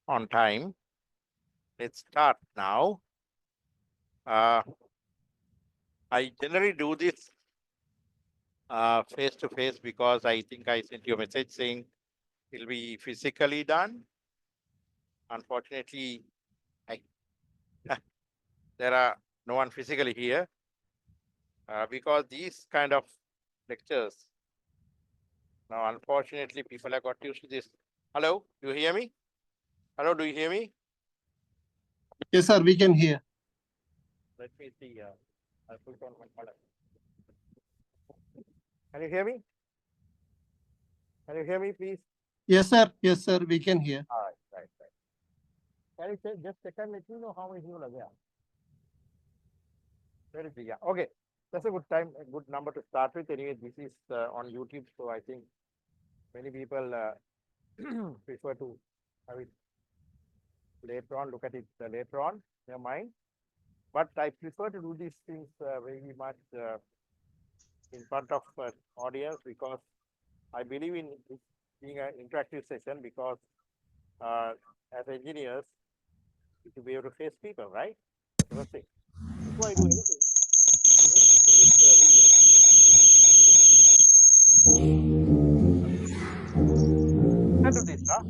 on time. Let's start now. I generally do this face to face because I think I sent you a message saying it'll be physically done. Unfortunately, I there are no one physically here because these kind of lectures. Now, unfortunately, people have got used to this. Hello, do you hear me? Hello, do you hear me? Yes, sir, we can hear. Let me see. I'll put on my color. Can you hear me? Can you hear me, please? Yes, sir. Yes, sir, we can hear. All right, right, right. Can you say just second? Let me know how many people are there. Very big, yeah. Okay, that's a good time, a good number to start with. Anyway, this is on YouTube, so I think many people prefer to have it later on. Look at it later on. Never mind. But I prefer to do these things very much in front of audience because I believe in it being an interactive session because as engineers, you should be able to face people, right? That's the first thing. Before I do anything, let's do this video. Listen to this, huh?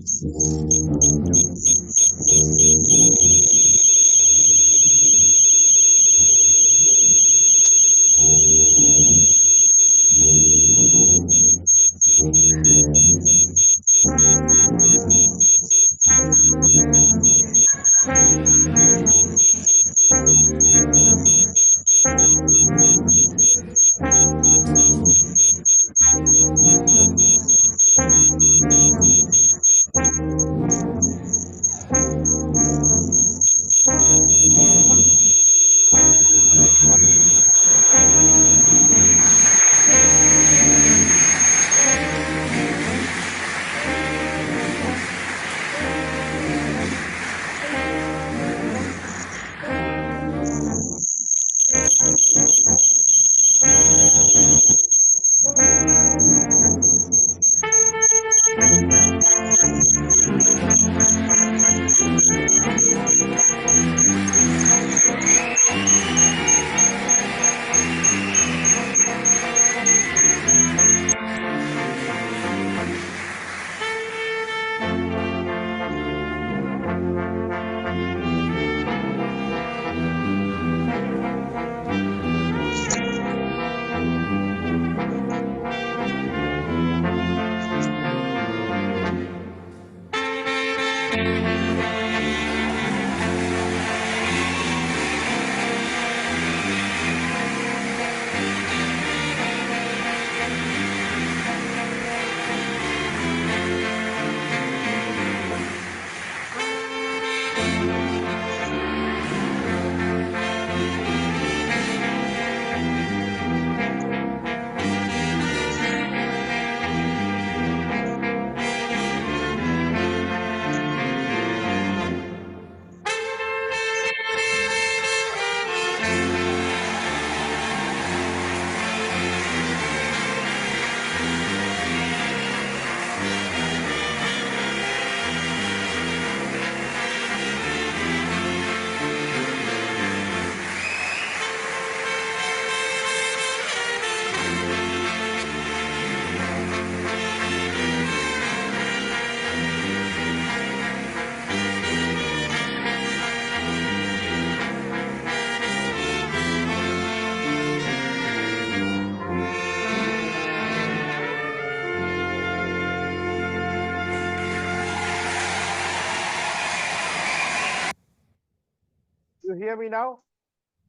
You hear me now?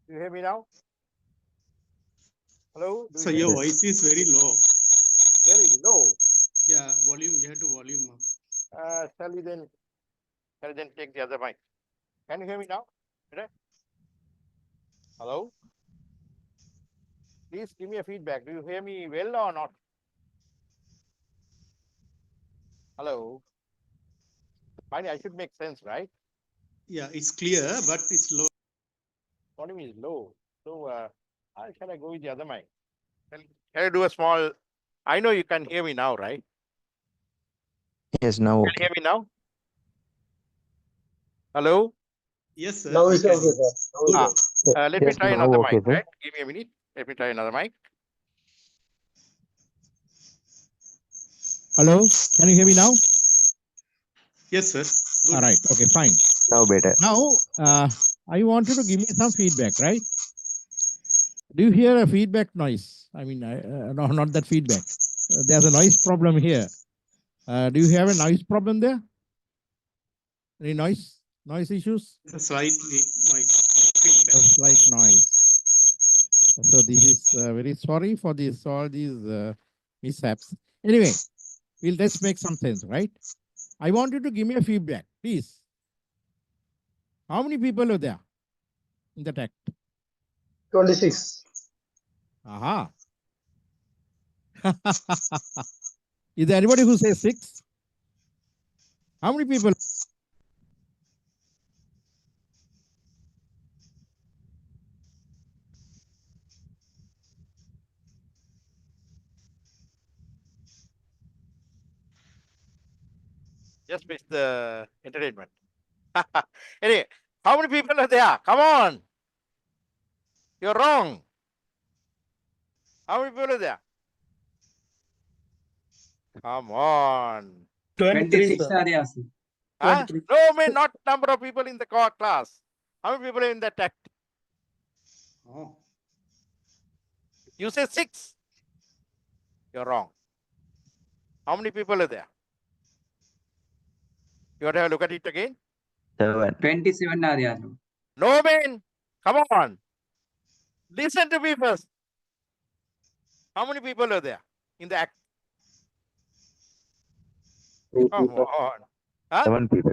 You hear me now? Hello? Do So you hear your me? voice is very low. Very low. Yeah, volume, you have to volume up. Shall we then take the other mic? Can you hear me now? Better? Hello? Please give me a feedback. Do you hear me well or not? Hello? Fine, I should make sense, right? Yeah, it's clear, but it's low. Volume is low. So how shall I go with the other mic? Can I do a small? I know you can hear me now, right? Yes, now Can you okay. hear me now? Hello? Yes, sir. Now we it's can okay, hear. sir. Now it's Ah, okay. let me Yes, try now another okay, mic, sir. right? Give me a minute. Let me try another mic. Hello, can you hear me now? Yes, sir. Good. All right, okay, fine. Now better. Now, I want you to give me some feedback, right? Do you hear a feedback noise? I mean, no, not that feedback. There's a noise problem here. Do you have a noise problem there? Any noise issues? Slightly noise. Feedback. Just like noise. So this is very sorry for this, all these mishaps. Anyway, let's make some sense, right? I want you to give me a feedback, please. How many people are there in the tech? 26. Aha. Is there anybody who says 6? How many people? Just miss the entertainment. Anyway, how many people are there? Come on. You're wrong. How many people are there? Come on. 26 are there, sir. Huh? No, man, not number of people in the class. How many people are in the tech? Oh. You say 6. You're wrong. How many people are there? You want to have a look at it again? 7. 27 are there. No, man. Come on. Listen to me first. How many people are there in the act? Come on. Huh? 7 people.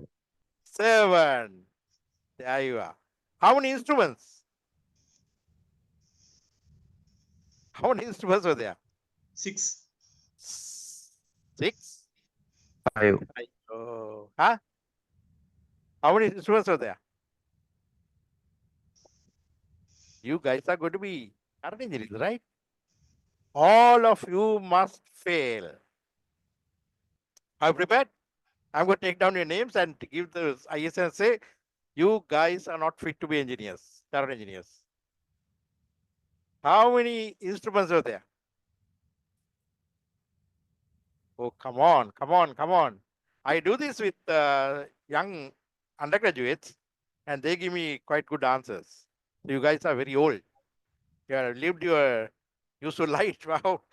7. There you are. How many instruments? How many instruments were there? 6. 6? 5. Oh, huh? How many instruments were there? You guys are going to be current engineers, right? All of you must fail. Are you prepared? I'm going to take down your names and give the ISN and say, you guys are not fit to be engineers, current engineers. How many instruments are there? Oh, come on, come on, come on. I do this with young undergraduates and they give me quite good answers. You guys are very old. You have lived your useful life out.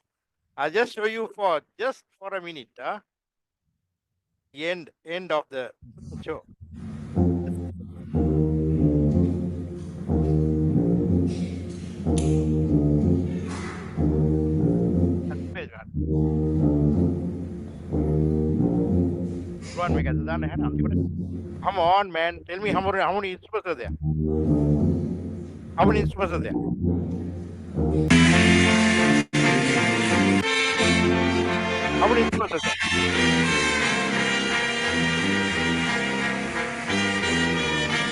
I'll just show you for just for a minute. The end of the show. Page one. One make Come on, man. Tell me how many instruments are there? How many instruments are there? How many instruments are there?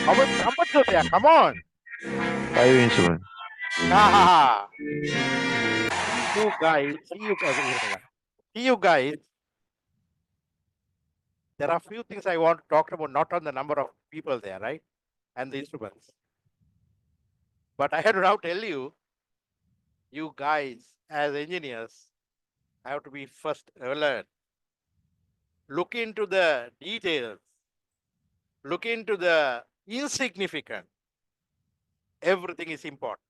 How many trumpets are there? Come on. 5 instruments. Ah, you guys, see you guys. There are a few things I want to talk about, not on the number of people there, right? And the instruments. But I had to now tell you, you guys as engineers have to be first alert. Look into the details. Look into the insignificant. Everything is important.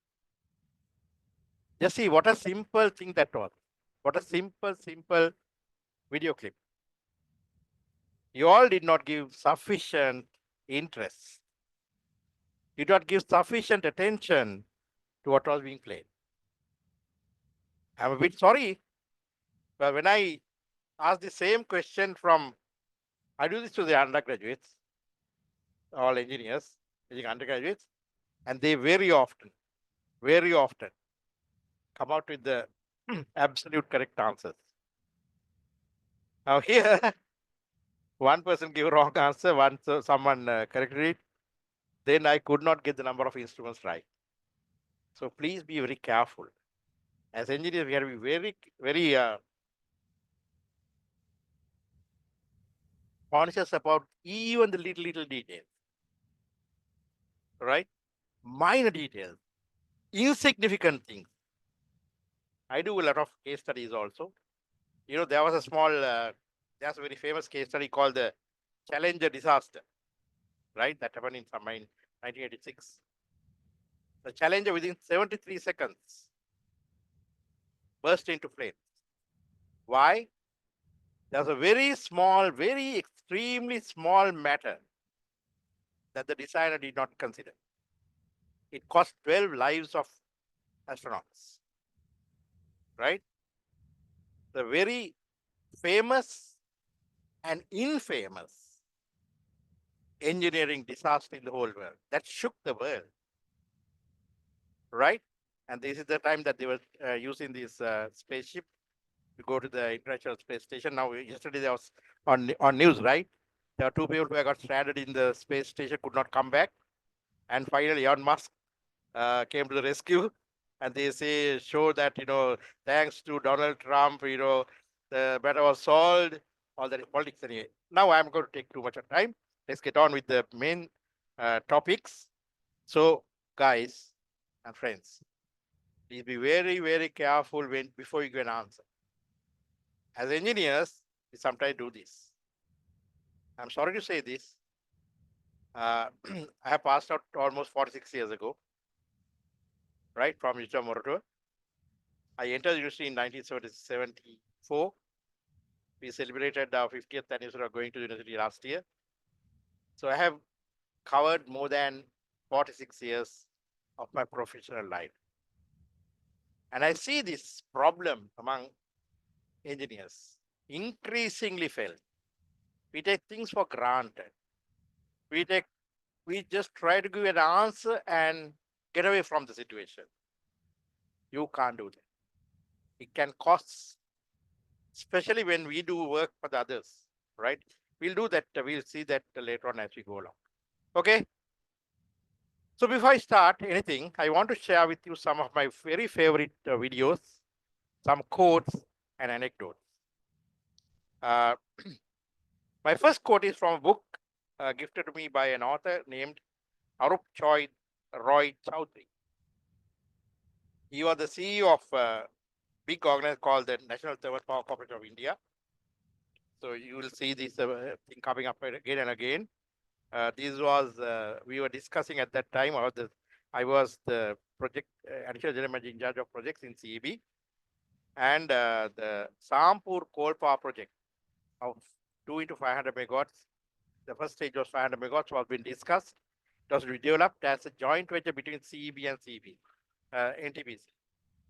Just see what a simple thing that was. What a simple video clip. You all did not give sufficient interest. You did not give sufficient attention to what was being played. I'm a bit sorry, but when I ask the same question I do this to the undergraduates, all engineers, undergraduates, and they very often come out with the absolute correct answers. Now here, one person gave a wrong answer, someone corrected it, then I could not get the number of instruments right. So please be very careful. As engineers, we have to be very conscious about even the little details. right? Minor details, insignificant things. I do a lot of case studies also. You know, there was a small, there's a very famous case study called the Challenger disaster, right? That happened in 1986. The Challenger within 73 seconds burst into flames. Why? There's a very small, very extremely small matter that the designer did not consider. It cost 12 lives of astronauts, right? The very famous and infamous engineering disaster in the whole world that shook the world, right? And this is the time that they were using this spaceship to go to the International Space Station. Now, yesterday there was on news, right? There are two people who got stranded in the space station, could not come back. And finally, Elon Musk came to the rescue. And they say, show that, you know, thanks to Donald Trump, you know, the matter was solved, all that is politics anyway. Now I'm going to take too much of time. Let's get on with the main topics. So, guys and friends, please be very, very careful before you give an answer. As engineers, we sometimes do this. I'm sorry to say this. I have passed out almost 46 years ago, right, from University of Moratuwa. I entered the university in 1974. We celebrated our 50th anniversary of going to university last year. So I have covered more than 46 years of my professional life. And I see this problem among engineers increasingly felt. We take things for granted. We just try to give an answer and get away from the situation. You can't do that. It can cost, especially when we do work for the others, right? We'll do that. We'll see that later on as we go along. Okay. So before I start anything, I want to share with you some of my very favorite videos, some quotes and anecdotes. My first quote is from a book gifted to me by an author named Arup Roy Chowdhury. He was the CEO of a big organization called the National Thermal Power Corporation of India. So you will see this thing coming up again and again. This was, we were discussing at that time, I was the project, additional general manager in charge of projects in CEB. And the Sampur coal power project of 2 into 500 megawatts. The first stage was 500 megawatts, was being discussed. It was developed as a joint venture between CEB and NTPC.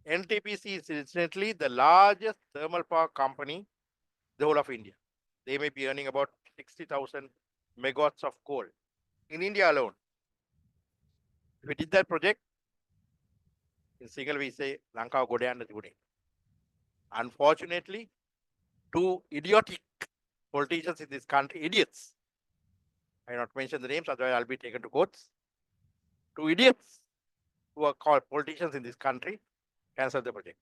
NTPC is incidentally the largest thermal power company in the whole of India. They may be earning about 60,000 megawatts of coal in India alone. If we did that project, in single we say Lanka Godyan Jude. Unfortunately, two idiotic politicians in this country, idiots. I will not mention the names, otherwise I'll be taken to courts. Two idiots who are called politicians in this country cancel the project.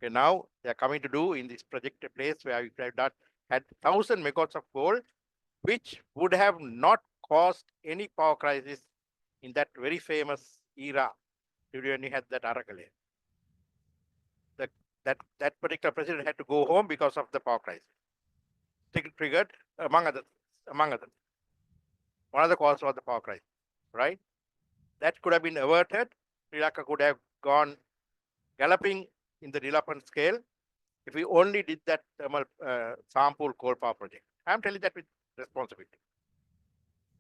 Okay, now they are coming to do in this project a place where we have not had 1,000 megawatts of coal, which would have not caused any power crisis in that very famous era when you had that Arakale. That particular president had to go home because of the power crisis. Triggered, among others. One of the causes was the power crisis, right? That could have been averted. Sri Lanka could have gone galloping in the development scale if we only did that thermal Sampur coal power project. I'm telling that with responsibility.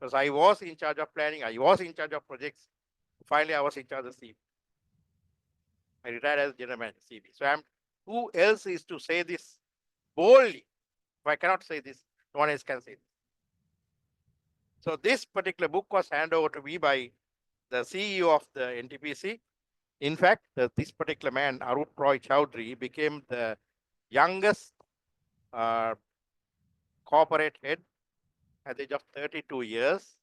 Because I was in charge of planning, I was in charge of projects. Finally, I was in charge of CB. I retired as general manager CB. So who else is to say this boldly? If I cannot say this, no one else can say this. So this particular book was handed over to me by the CEO of the NTPC. In fact, this particular man, Arup Roy Chowdhury, became the youngest corporate head at the age of 32 years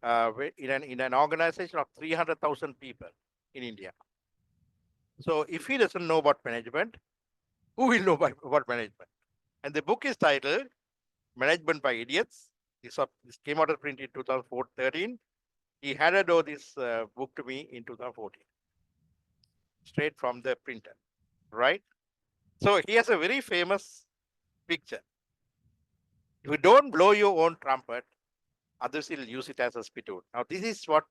in an organization of 300,000 people in India. So if he doesn't know about management, who will know about management? And the book is titled Management by Idiots. This came out of print in 2013. He handed over this book to me in 2014, straight from the printer, right? So he has a very famous picture. If you don't blow your own trumpet, others will use it as a spittoon. Now, this is what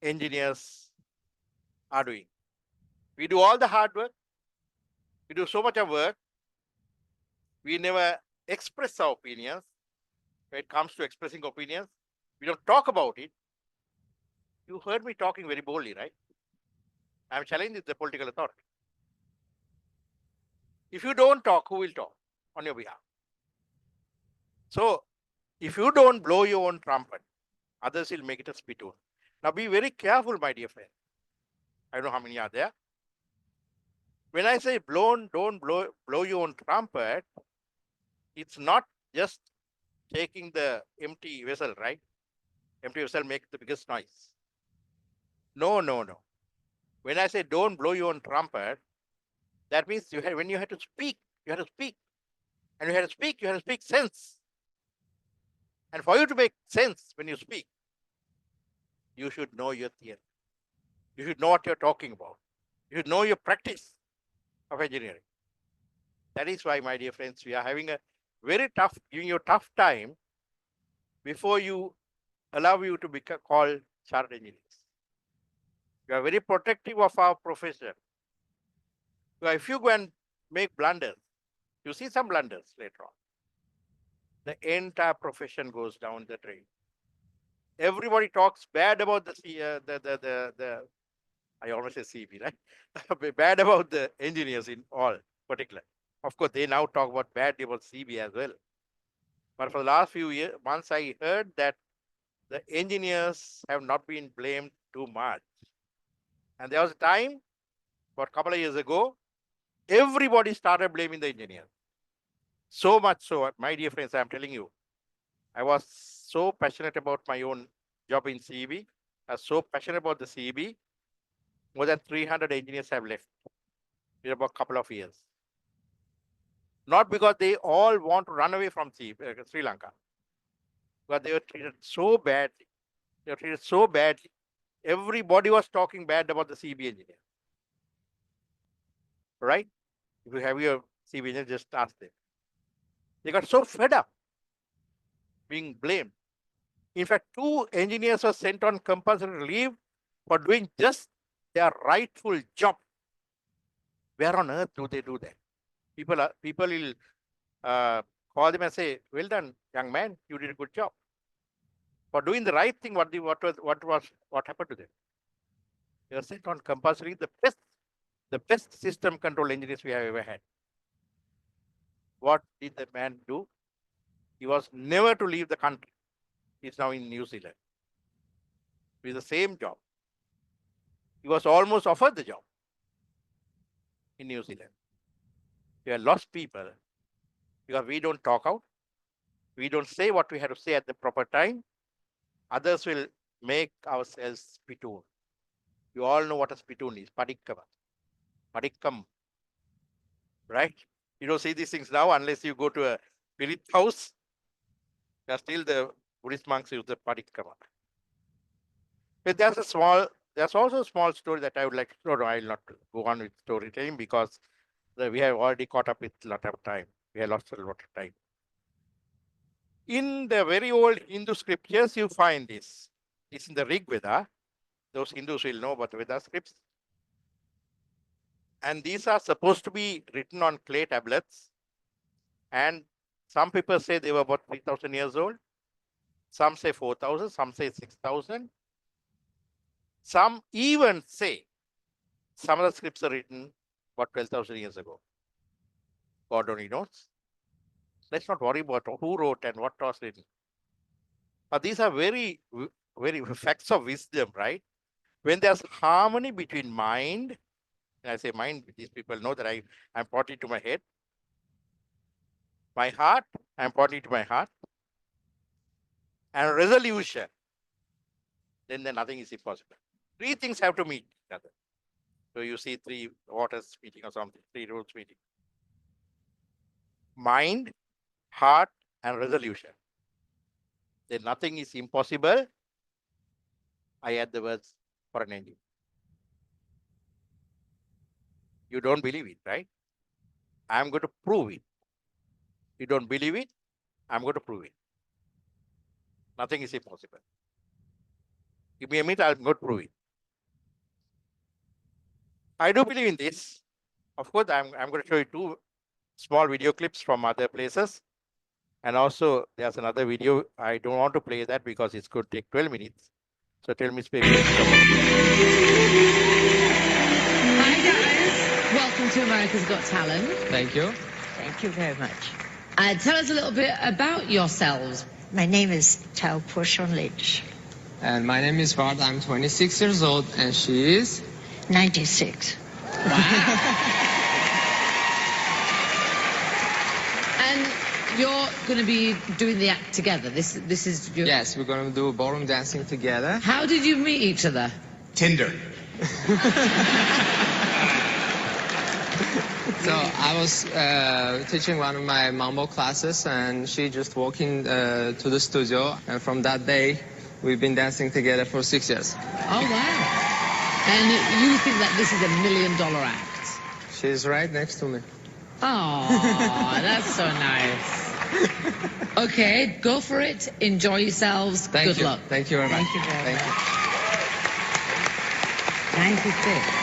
engineers are doing. We do all the hard work. We do so much of work. We never express our opinions. When it comes to expressing opinions, we don't talk about it. You heard me talking very boldly, right? I'm challenging the political authority. If you don't talk, who will talk on your behalf? So, if you don't blow your own trumpet, others will make it a spittoon. Now, be very careful, my dear friend. I don't know how many are there. When I say don't blow your own trumpet, it's not just taking the empty vessel, right? Empty vessel makes the biggest noise. No. When I say don't blow your own trumpet, that means when you have to speak, you have to speak. And you have to speak, you have to speak sense. And for you to make sense when you speak, you should know your theory. You should know what you're talking about. You should know your practice of engineering. That is why, my dear friends, we are having a very giving you a tough time before you allow you to become called chartered engineers. We are very protective of our profession. So if you go and make blunders, you see some blunders later on, the entire profession goes down the drain. Everybody talks bad about I almost say CB, right? Bad about the engineers in all particular. Of course, they now talk about badly about CB as well. But for the last few months, I heard that the engineers have not been blamed too much. And there was a time, about a couple of years ago, everybody started blaming the engineers. So much so, my dear friends, I'm telling you, I was so passionate about my own job in CEB. I was so passionate about the CEB. More than 300 engineers have left in about a couple of years. Not because they all want to run away from Sri Lanka, but they were treated so badly. They were treated so badly. Everybody was talking bad about the CEB engineer. Right? If you have your CEB engineer, just ask them. They got so fed up being blamed. In fact, 2 engineers were sent on compulsory leave for doing just their rightful job. Where on earth do they do that? People will call them and say, "Well done, young man, you did a good job." For doing the right thing, what happened to them? They were sent on compulsory, the best system control engineers we have ever had. What did the man do? He was never to leave the country. He's now in New Zealand with the same job. He was almost offered the job in New Zealand. We have lost people because we don't talk out. We don't say what we have to say at the proper time. Others will make ourselves spittoon. You all know what a spittoon is, Padikkam, right? You don't see these things now unless you go to a spirit house. Still the Buddhist monks use the Padikkama. But there's also a small story that I would like to know. I'll not go on with storytelling because we have already caught up with a lot of time. We have lost a lot of time. In the very old Hindu scriptures, you find this. It's in the Rig Veda. Those Hindus will know about the Veda scripts. And these are supposed to be written on clay tablets. And some people say they were about 3,000 years old. Some say 4,000, some say 6,000. Some even say some of the scripts are written about 12,000 years ago. God only knows. Let's not worry about who wrote and what was written. But these are very, very facts of wisdom, right? When there's harmony between mind, and I say mind, these people know that I'm pointing to my head. My heart, I'm pointing to my heart. And resolution, then nothing is impossible. 3 things have to meet each other. So you see 3 waters meeting or something, 3 roads meeting. Mind, heart, and resolution. Then nothing is impossible I add the words for an engine. You don't believe it, right? I'm going to prove it. You don't believe it, I'm going to prove it. Nothing is impossible. Give me a minute, I'm going to prove it. I do believe in this. Of course, I'm going to show you two small video clips from other places. And also, there's another video. I don't want to play that because it's going to take 12 minutes. So tell me, Hi guys, welcome to America's Got Talent. Thank you. Thank you very much. Tell us a little bit about yourselves. My name is Tao Portion Lynch, And my name is Bart. I'm 26 years old, and she is 96. And you're going to be doing the act together. This is your... yes. We're gonna do ballroom dancing together. How did you meet each other? Tinder. So I was teaching one of my mambo classes, and she just walked in to the studio, and from that day, we've been dancing together for 6 years. Oh wow! And you think that this is $1 million act? She's right next to me. Oh, that's so nice. Okay, go for it. Enjoy yourselves. Thank Good you. luck. Thank you very much. Thank you very Thank you. 96.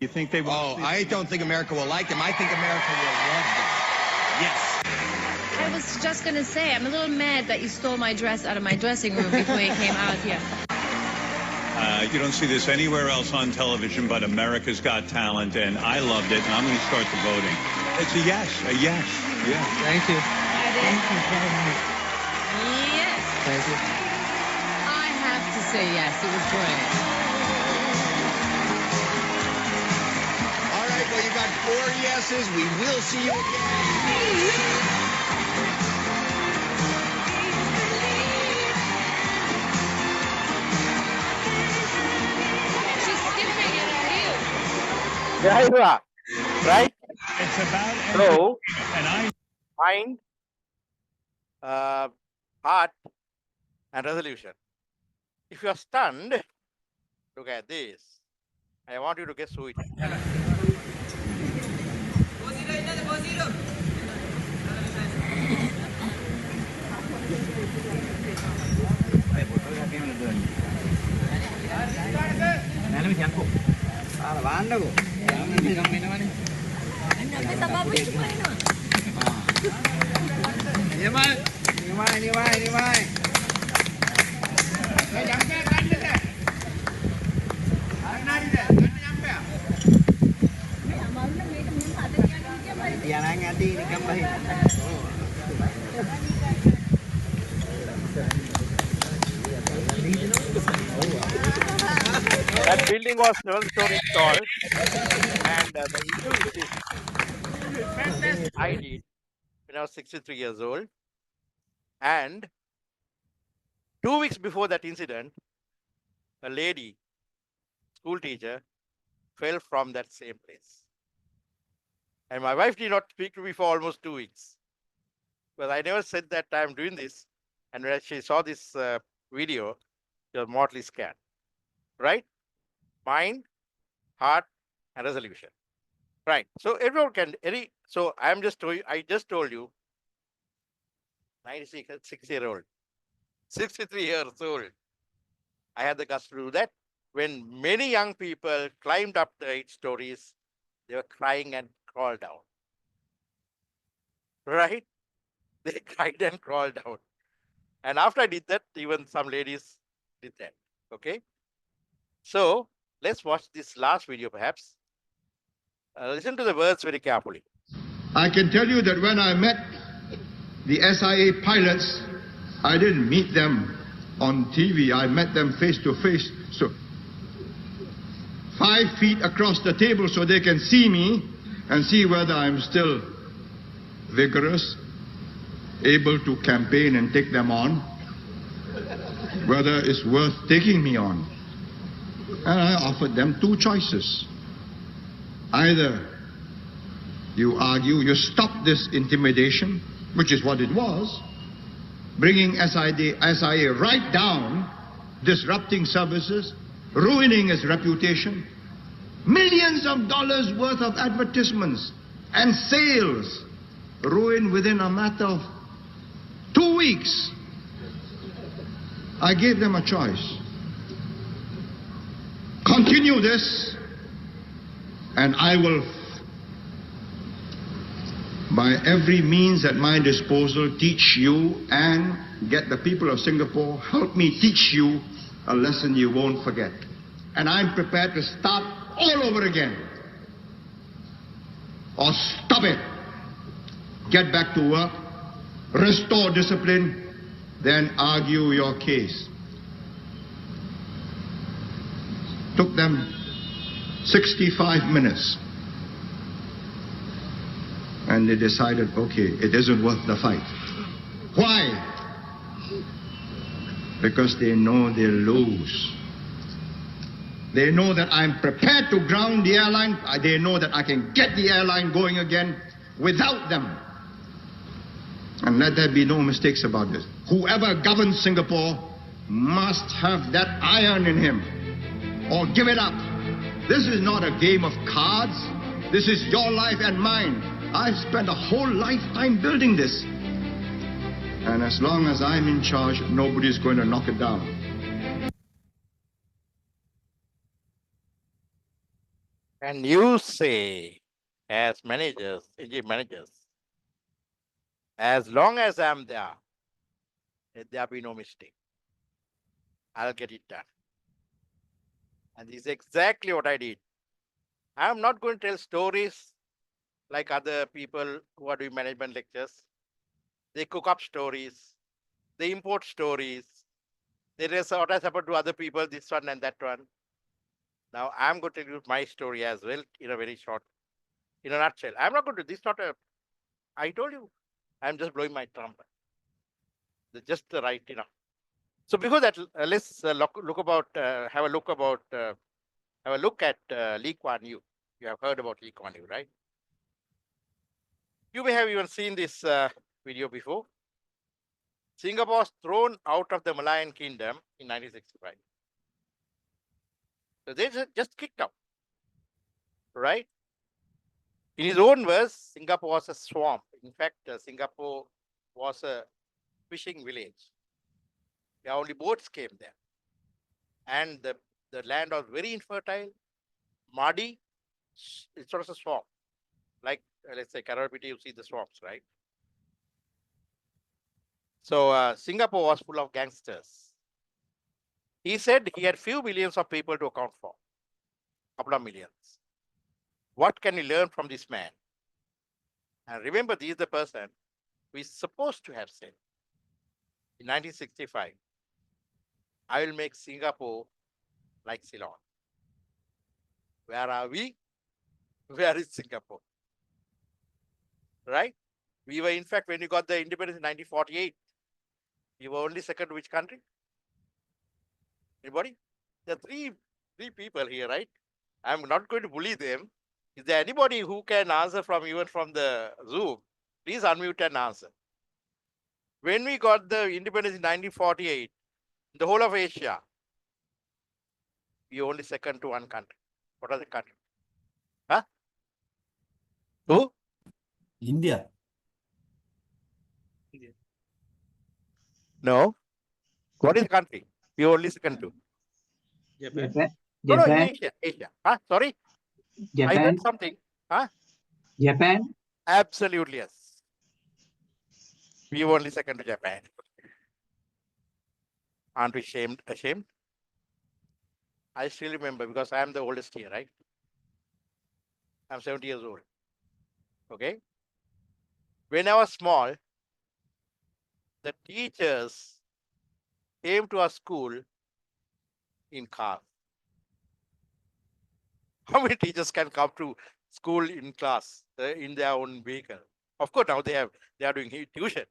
You think they will? Oh, I don't think America will like him. I think America will love him. Yes. I was just going to say, I'm a little mad that you stole my dress out of my dressing room before you came out here. You don't see this anywhere else on television but America's Got Talent, and I loved it, and I'm going to start the voting. It's a yes, yeah. Thank you. Thank you very much. Yes. Thank you. I have to say yes. It was great. All right, well, you got 4 yeses. We will see you again. She's skipping it for you. Yeah, you are. Right? It's about So, and I mind, heart, and resolution. If you are stunned, look at this. I want you to guess who it is. That building was 7 stories tall, and the issue is this. I did when I was 63 years old, and 2 weeks before that incident, a lady, school teacher, fell from that same place. And my wife did not speak to me for almost 2 weeks. But I never said that I'm doing this. And when she saw this video, she was mortally scared. Right? Mind, heart, and resolution. Right. So everyone can so I just told you 96-year-old, 63 years old. I had the guts to do that. When many young people climbed up the 8 stories, they were crying and crawled down. Right? They cried and crawled down. And after I did that, even some ladies did that. Okay? So let's watch this last video perhaps. Listen to the words very carefully. I can tell you that when I met the SIA pilots, I didn't meet them on TV. I met them face to face. So 5 feet across the table so they can see me and see whether I'm still vigorous, able to campaign and take them on, whether it's worth taking me on. And I offered them 2 choices. Either you argue, you stop this intimidation, which is what it was, bringing SIA right down, disrupting services, ruining its reputation, millions of dollars worth of advertisements and sales ruined within a matter of 2 weeks. I gave them a choice. Continue this, and I will, by every means at my disposal, teach you and get the people of Singapore, help me teach you a lesson you won't forget. And I'm prepared to start all over again. Or stop it. Get back to work, restore discipline, then argue your case. Took them 65 minutes. And they decided, okay, it isn't worth the fight. Why? Because they know they'll lose. They know that I'm prepared to ground the airline. They know that I can get the airline going again without them. And let there be no mistakes about this. Whoever governs Singapore must have that iron in him, or give it up. This is not a game of cards. This is your life and mine. I've spent a whole lifetime building this. And as long as I'm in charge, nobody's going to knock it down. And you say, as managers, engine managers, as long as I'm there, let there be no mistake. I'll get it done. And this is exactly what I did. I'm not going to tell stories like other people who are doing management lectures. They cook up stories. They import stories. They say what has happened to other people, this one and that one. Now I'm going to tell you my story as well in a very short, in a nutshell. I'm not going to, this is not a, I told you, I'm just blowing my trumpet. Just the right, So before that, let's have a look at Lee Kuan Yew. You have heard about Lee Kuan Yew, right? You may have even seen this video before. Singapore was thrown out of the Malayan Kingdom in 1965. So they just kicked out, right? In his own words, Singapore was a swamp. In fact, Singapore was a fishing village. There only boats came there. And the land was very infertile, muddy. It's sort of a swamp. Like, let's say, Karapiti, you see the swamps, right? So Singapore was full of gangsters. He said he had few millions of people to account for, couple of millions. What can we learn from this man? And remember, this is the person who is supposed to have said, in 1965, I will make Singapore like Ceylon. Where are we? Where is Singapore? Right? We were, in fact, when we got the independence in 1948, we were only second to which country? Anybody? There are three people here, right? I'm not going to bully them. Is there anybody who can answer from even from the Zoom? Please unmute and answer. When we got the independence in 1948, the whole of Asia, we were only second to one country. What was the country? Huh? Who? India. No. What is the country? We were only second to. Japan. No, in Japan. Asia. Asia. Huh? Sorry? I Japan. heard something. Huh? Japan. Absolutely, yes. We were only second to Japan. Aren't we ashamed? I still remember because I am the oldest here, right? I'm 70 years old. Okay. When I was small, the teachers came to our school in cars. How many teachers can come to school in class in their own vehicle? Of course, now they are doing tuition,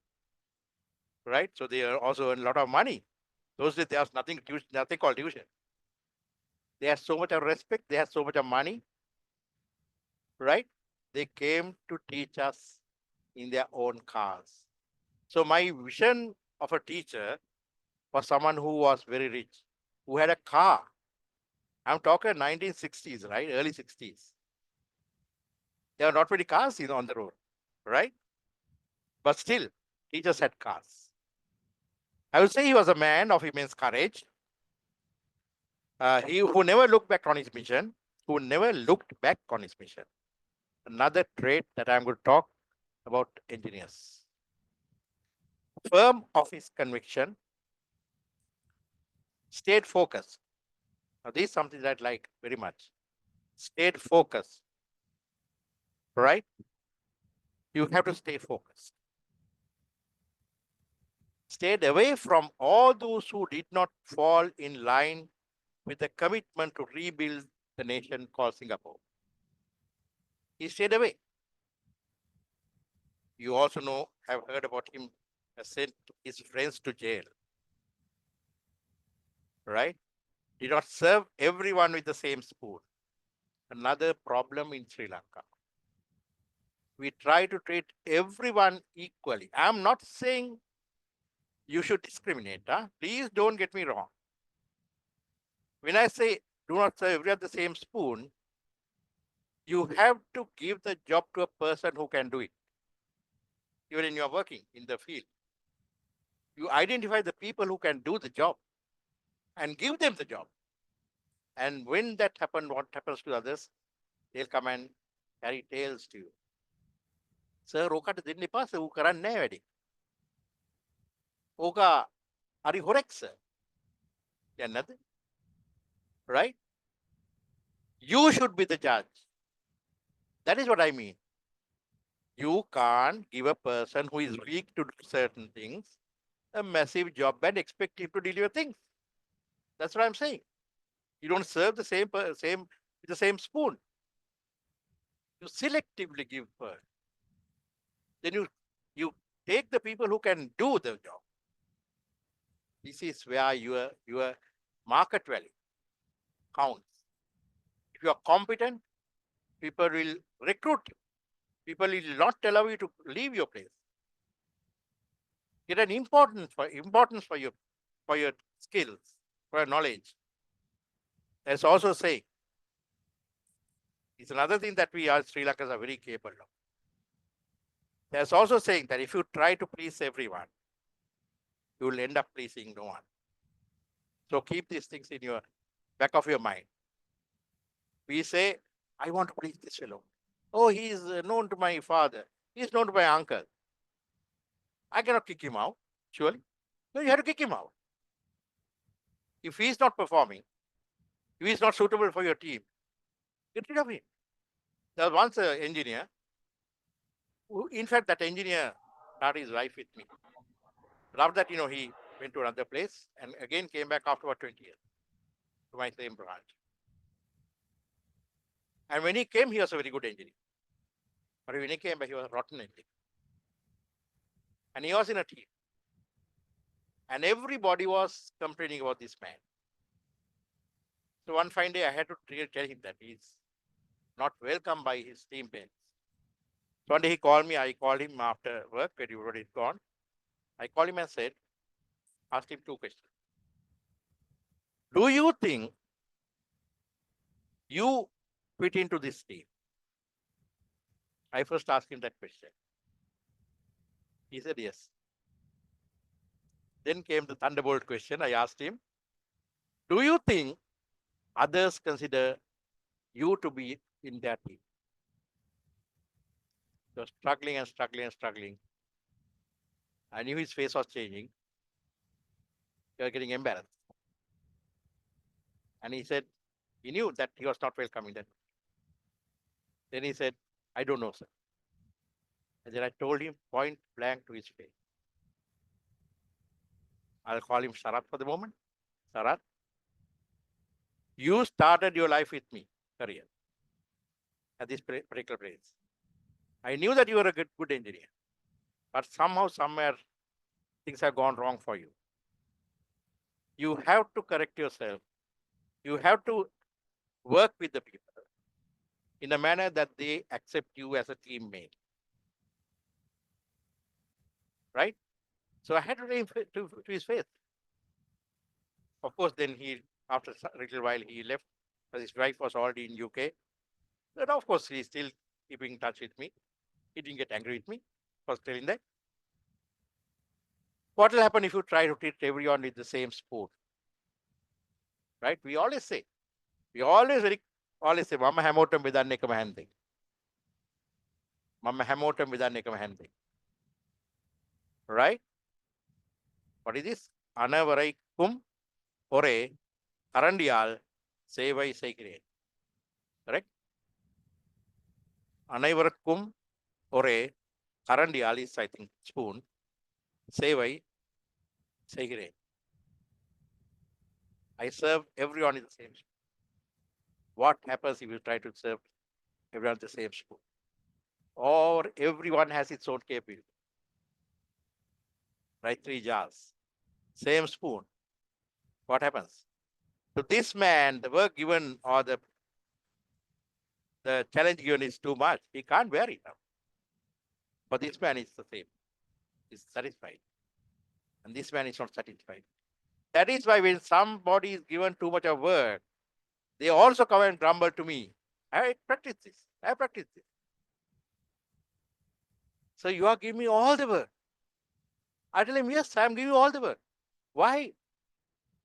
right? So they are also earn a lot of money. Those days there was nothing called tuition. They had so much of respect. They had so much of money, right? They came to teach us in their own cars. So my vision of a teacher was someone who was very rich, who had a car. I'm talking 1960s, right? Early 60s. There are not many cars on the road, right? But still, teachers had cars. I would say he was a man of immense courage. He who never looked back on his mission, Another trait that I'm going to talk about engineers. Firm of his conviction, stayed focused. Now, this is something that I like very much. Stayed focused, right? You have to stay focused. Stayed away from all those who did not fall in line with the commitment to rebuild the nation called Singapore. He stayed away. You also have heard about him sent his friends to jail, right? Did not serve everyone with the same spoon. Another problem in Sri Lanka. We try to treat everyone equally. I'm not saying you should discriminate. Huh? Please don't get me wrong. When I say do not serve everyone the same spoon, you have to give the job to a person who can do it. Even when you are working in the field, you identify the people who can do the job and give them the job. And when that happens, what happens to others? They'll come and carry tales to you. Sir, ඕකට දෙන්න එපා sir ඌ කරන්නේ නැහැ වැඩි. ඕක හරි හොරෙක් sir. කියන්නේ නැද්ද? Right? You should be the judge. That is what I mean. You can't give a person who is weak to certain things a massive job and expect him to deliver things. That's what I'm saying. You don't serve the same with the same spoon. You selectively give birth. Then you take the people who can do the job. This is where your market value counts. If you are competent, people will recruit you. People will not allow you to leave your place. Get an importance for your skills, for your knowledge. There's also saying, it's another thing that we as Sri Lankans are very capable of. There's also saying that if you try to please everyone, you will end up pleasing no one. So keep these things in your back of your mind. We say, I want to please this fellow. Oh, he is known to my father. He is known to my uncle. I cannot kick him out, surely. No, you have to kick him out. If he is not performing, if he is not suitable for your team, get rid of him. There was once an engineer, who, in fact, that engineer started his life with me. But after that, he went to another place and again came back after about 20 years to my same branch. And when he came, he was a very good engineer. But when he came back, he was a rotten engineer. And he was in a team. And everybody was complaining about this man. So one fine day, I had to tell him that he's not welcome by his teammates. So one day he called me. I called him after work when everybody had gone. I called him and said, asked him 2 questions. Do you think you fit into this team? I first asked him that question. He said yes. Then came the thunderbolt question. I asked him, do you think others consider you to be in their team? He was struggling and struggling and struggling. I knew his face was changing. He was getting embarrassed. And he said, he knew that he was not welcoming that. Then he said, I don't know, sir. And then I told him point blank to his face. I'll call him Sharat for the moment. Sharat, you started your life with me, career, at this particular place. I knew that you were a good engineer, but somehow, somewhere, things have gone wrong for you. You have to correct yourself. You have to work with the people in a manner that they accept you as a teammate. Right? So I had to tell him to his face. Of course, then after a little while, he left, because his wife was already in UK. But of course, he's still keeping in touch with me. He didn't get angry with me for telling that. What will happen if you try to treat everyone with the same spoon? Right? We always say, Mama hamotam vidanne ekama hande. Mama hamotam vidanne ekama hande. Right? What is this? Anavaraikum ore karandiyal sevai seigireen. Correct? Anaivarakkum ore karandiyal is, I think, spoon. Sevai seigireen. I serve everyone in the same spoon. What happens if you try to serve everyone the same spoon? Or everyone has its own capability. Right? 3 jars. Same spoon. What happens? To this man, the work given or the challenge given is too much. He can't bear it now. But this man is the same. He's satisfied. And this man is not satisfied. That is why when somebody is given too much of work, they also come and grumble to me. I practice this. I practice this. So you are giving me all the work. I tell him, yes, I'm giving you all the work. Why?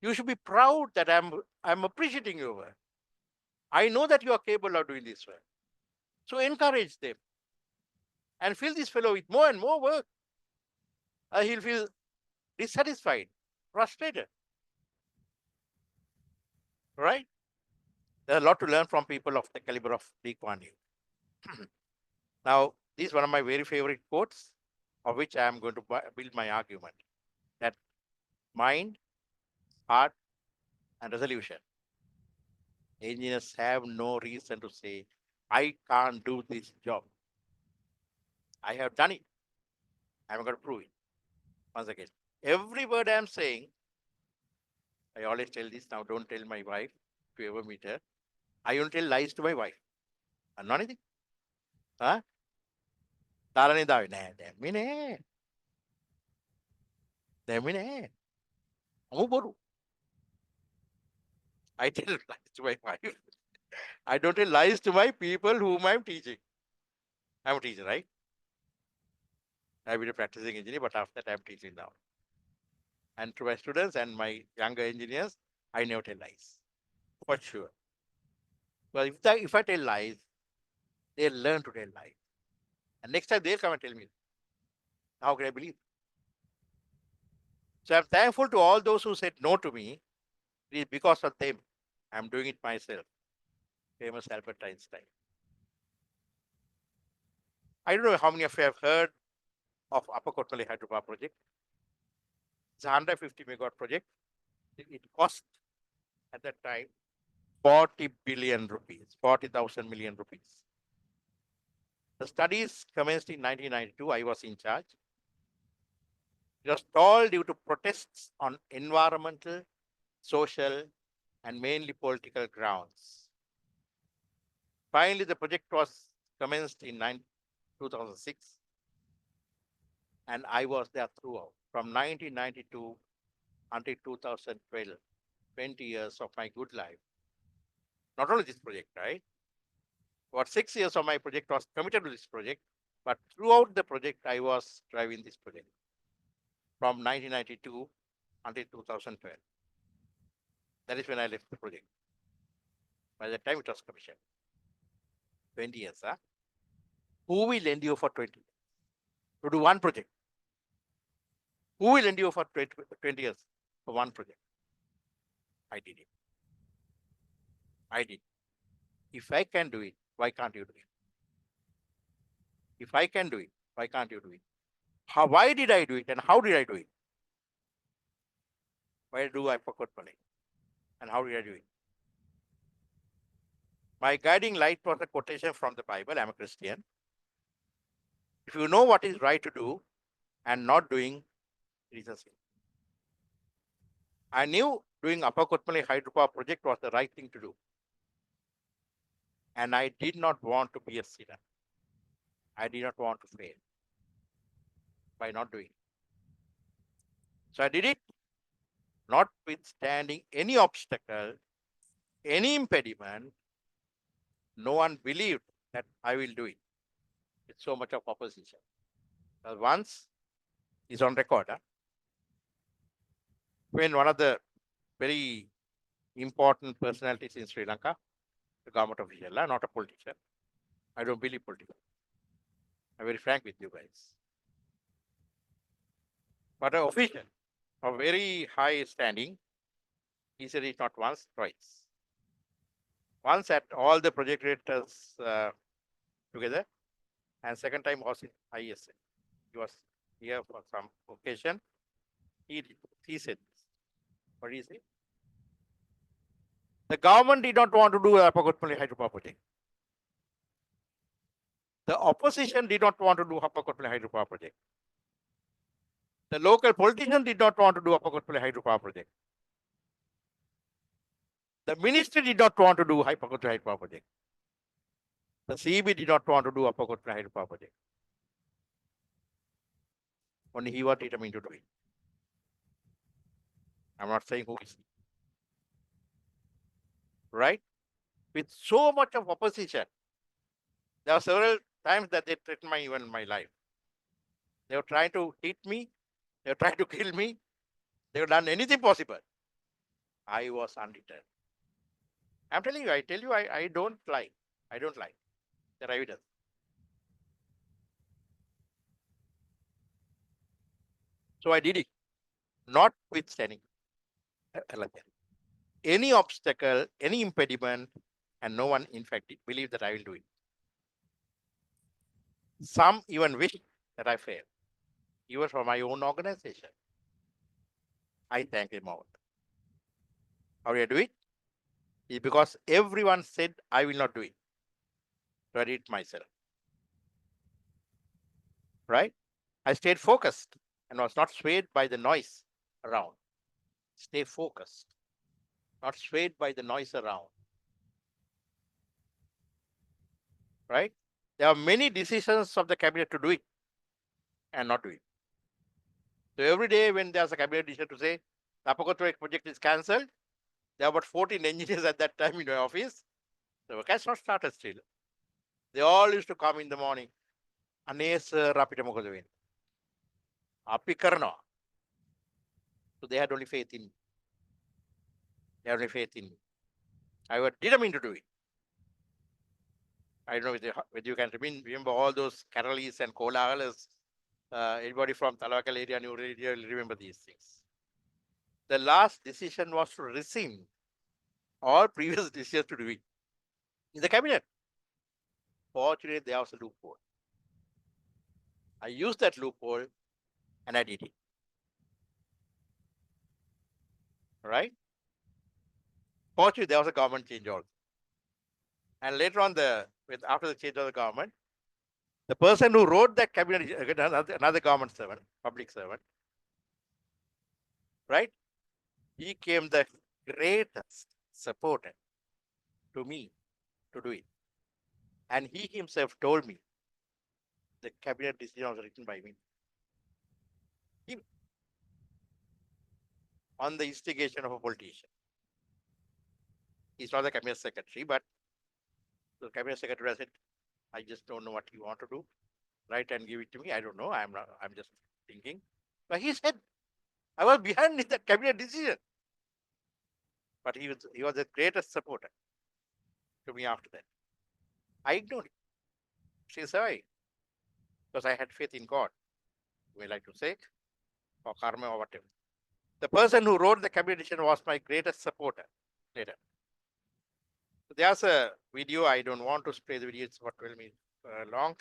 You should be proud that I'm appreciating your work. I know that you are capable of doing this work. So encourage them. And fill this fellow with more and more work. He'll feel dissatisfied, frustrated. Right? There's a lot to learn from people of the caliber of Lee Kuan Yew. Now, this is one of my very favorite quotes, of which I am going to build my argument. That mind, heart, and resolution. Engineers have no reason to say, I can't do this job. I have done it. I'm going to prove it. Once again, every word I'm saying, I always tell this now, don't tell my wife, if you ever meet her. I don't tell lies to my wife. I'm not anything. Huh? I tell lies to my wife. I don't tell lies to my people whom I'm teaching. I'm a teacher, right? I've been a practicing engineer, but after that I'm teaching now. And to my students and my younger engineers, I never tell lies. For sure. But if I tell lies, they'll learn to tell lies. And next time they'll come and tell me. How can I believe? So I'm thankful to all those who said no to me. It is because of them. I'm doing it myself. Famous Albert Einstein. I don't know how many of you have heard of Upper Kotmale Hydropower project. It's a 150 megawatt project. It cost at that time 40 billion rupees, 40,000 million rupees. The studies commenced in 1992. I was in charge. It was stalled due to protests on environmental, social, and mainly political grounds. Finally, the project was commenced in 2006, and I was there throughout, from 1992 until 2012, 20 years of my good life. Not only this project, right? About 6 years of my project was committed to this project, but throughout the project, I was driving this project from 1992 until 2012. That is when I left the project. By the time it was commissioned. 20 years, huh? Who will lend you for 20 years? To do one project? Who will lend you for 20 years for one project? I did it. I did. If I can do it, why can't you do it? If I can do it, why can't you do it? Why did I do it and how did I do it? Why do I forgot money? And how did I do it? My guiding light was a quotation from the Bible. I'm a Christian. If you know what is right to do and not doing, it is a sin. I knew doing Upper Kotmale hydropower project was the right thing to do. And I did not want to be a sinner. I did not want to fail by not doing it. So I did it, notwithstanding any obstacle, any impediment. No one believed that I will do it with so much of opposition. Once is on record. When one of the very important personalities in Sri Lanka, the government official, not a politician. I don't believe political. I'm very frank with you guys. But an official of very high standing, he said it not once, twice. Once at all the project directors together, and second time was in ISA. He was here for some occasion. He said this. What did he say? The government did not want to do a Upper Kotmale hydropower project. The opposition did not want to do Upper Kotmale hydropower project. The local politicians did not want to do Upper Kotmale hydropower project. The ministry did not want to do Upper Kotmale hydropower project. The CEB did not want to do Upper Kotmale hydropower project. Only he was determined to do it. I'm not saying who is he. Right? With so much of opposition, there are several times that they threatened even my life. They were trying to hit me. They were trying to kill me. They have done anything possible. I was undeterred. I'm telling you, I don't lie. I don't lie. There are evidence. So I did it, notwithstanding any obstacle, any impediment, and no one, in fact, believed that I will do it. Some even wish that I fail, even for my own organization. I thank them out. How do I do it? It's because everyone said I will not do it. So I did it myself. Right? I stayed focused and was not swayed by the noise around. Stay focused, not swayed by the noise around. Right? There are many decisions of the cabinet to do it and not do it. So every day when there's a cabinet decision to say the Upper Kotmale project is cancelled, there are about 14 engineers at that time in my office. The work has not started still. They all used to come in the morning. Ane sir apita mokada wenne. Api karanawa. So they had only faith in me. They had only faith in me. I was determined to do it. I don't know whether you can remember all those Karalis and Kolahalas. Anybody from Talawakal area and New area will remember these things. The last decision was to rescind all previous decisions to do it in the cabinet. Fortunately, there was a loophole. I used that loophole and I did it. Right? Fortunately, there was a government change also. And later on, after the change of the government, the person who wrote that cabinet, another government servant, public servant, right? He came the greatest supporter to me to do it. And he himself told me the cabinet decision was written by me. On the instigation of a politician. He's not the cabinet secretary, but the cabinet secretary said, I just don't know what you want to do. Write and give it to me. I don't know. I'm just thinking. But he said, I was behind the cabinet decision. But he was the greatest supporter to me after that. I ignored it. She said, because I had faith in God, we like to say, or karma or whatever. The person who wrote the cabinet decision was my greatest supporter later. So there's a video. I don't want to play the video. It's about 12 minutes long.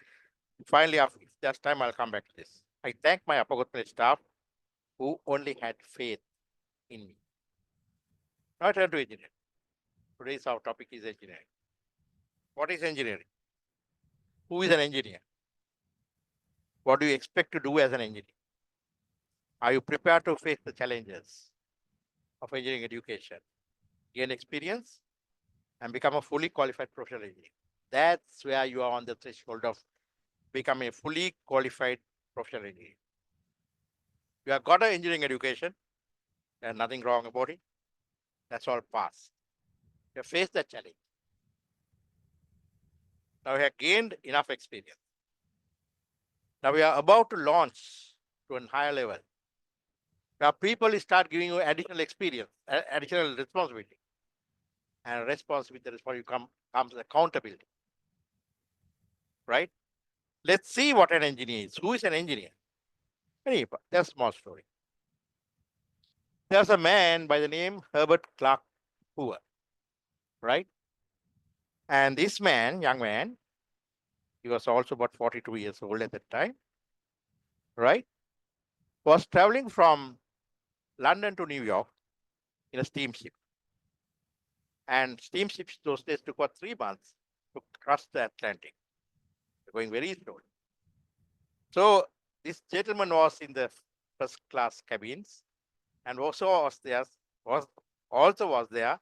Finally, after just time, I'll come back to this. I thank my Appaguttapalli staff who only had faith in me. Now I turn to engineering. Today's our topic is engineering. What is engineering? Who is an engineer? What do you expect to do as an engineer? Are you prepared to face the challenges of engineering education, gain experience, and become a fully qualified professional engineer? That's where you are on the threshold of becoming a fully qualified professional engineer. You have got an engineering education, there's nothing wrong about it. That's all passed. You have faced that challenge. Now we have gained enough experience. Now we are about to launch to a higher level. Now people start giving you additional experience, additional responsibility. And responsibility comes accountability. Right? Let's see what an engineer is. Who is an engineer? There's a small story. There's a man by the name Herbert Clark Hoover. Right? And this man, young man, he was also about 42 years old at that time, right? Was traveling from London to New York in a steamship. And steamships those days took about 3 months to cross the Atlantic. They're going very slowly. So this gentleman was in the first class cabins, and also was there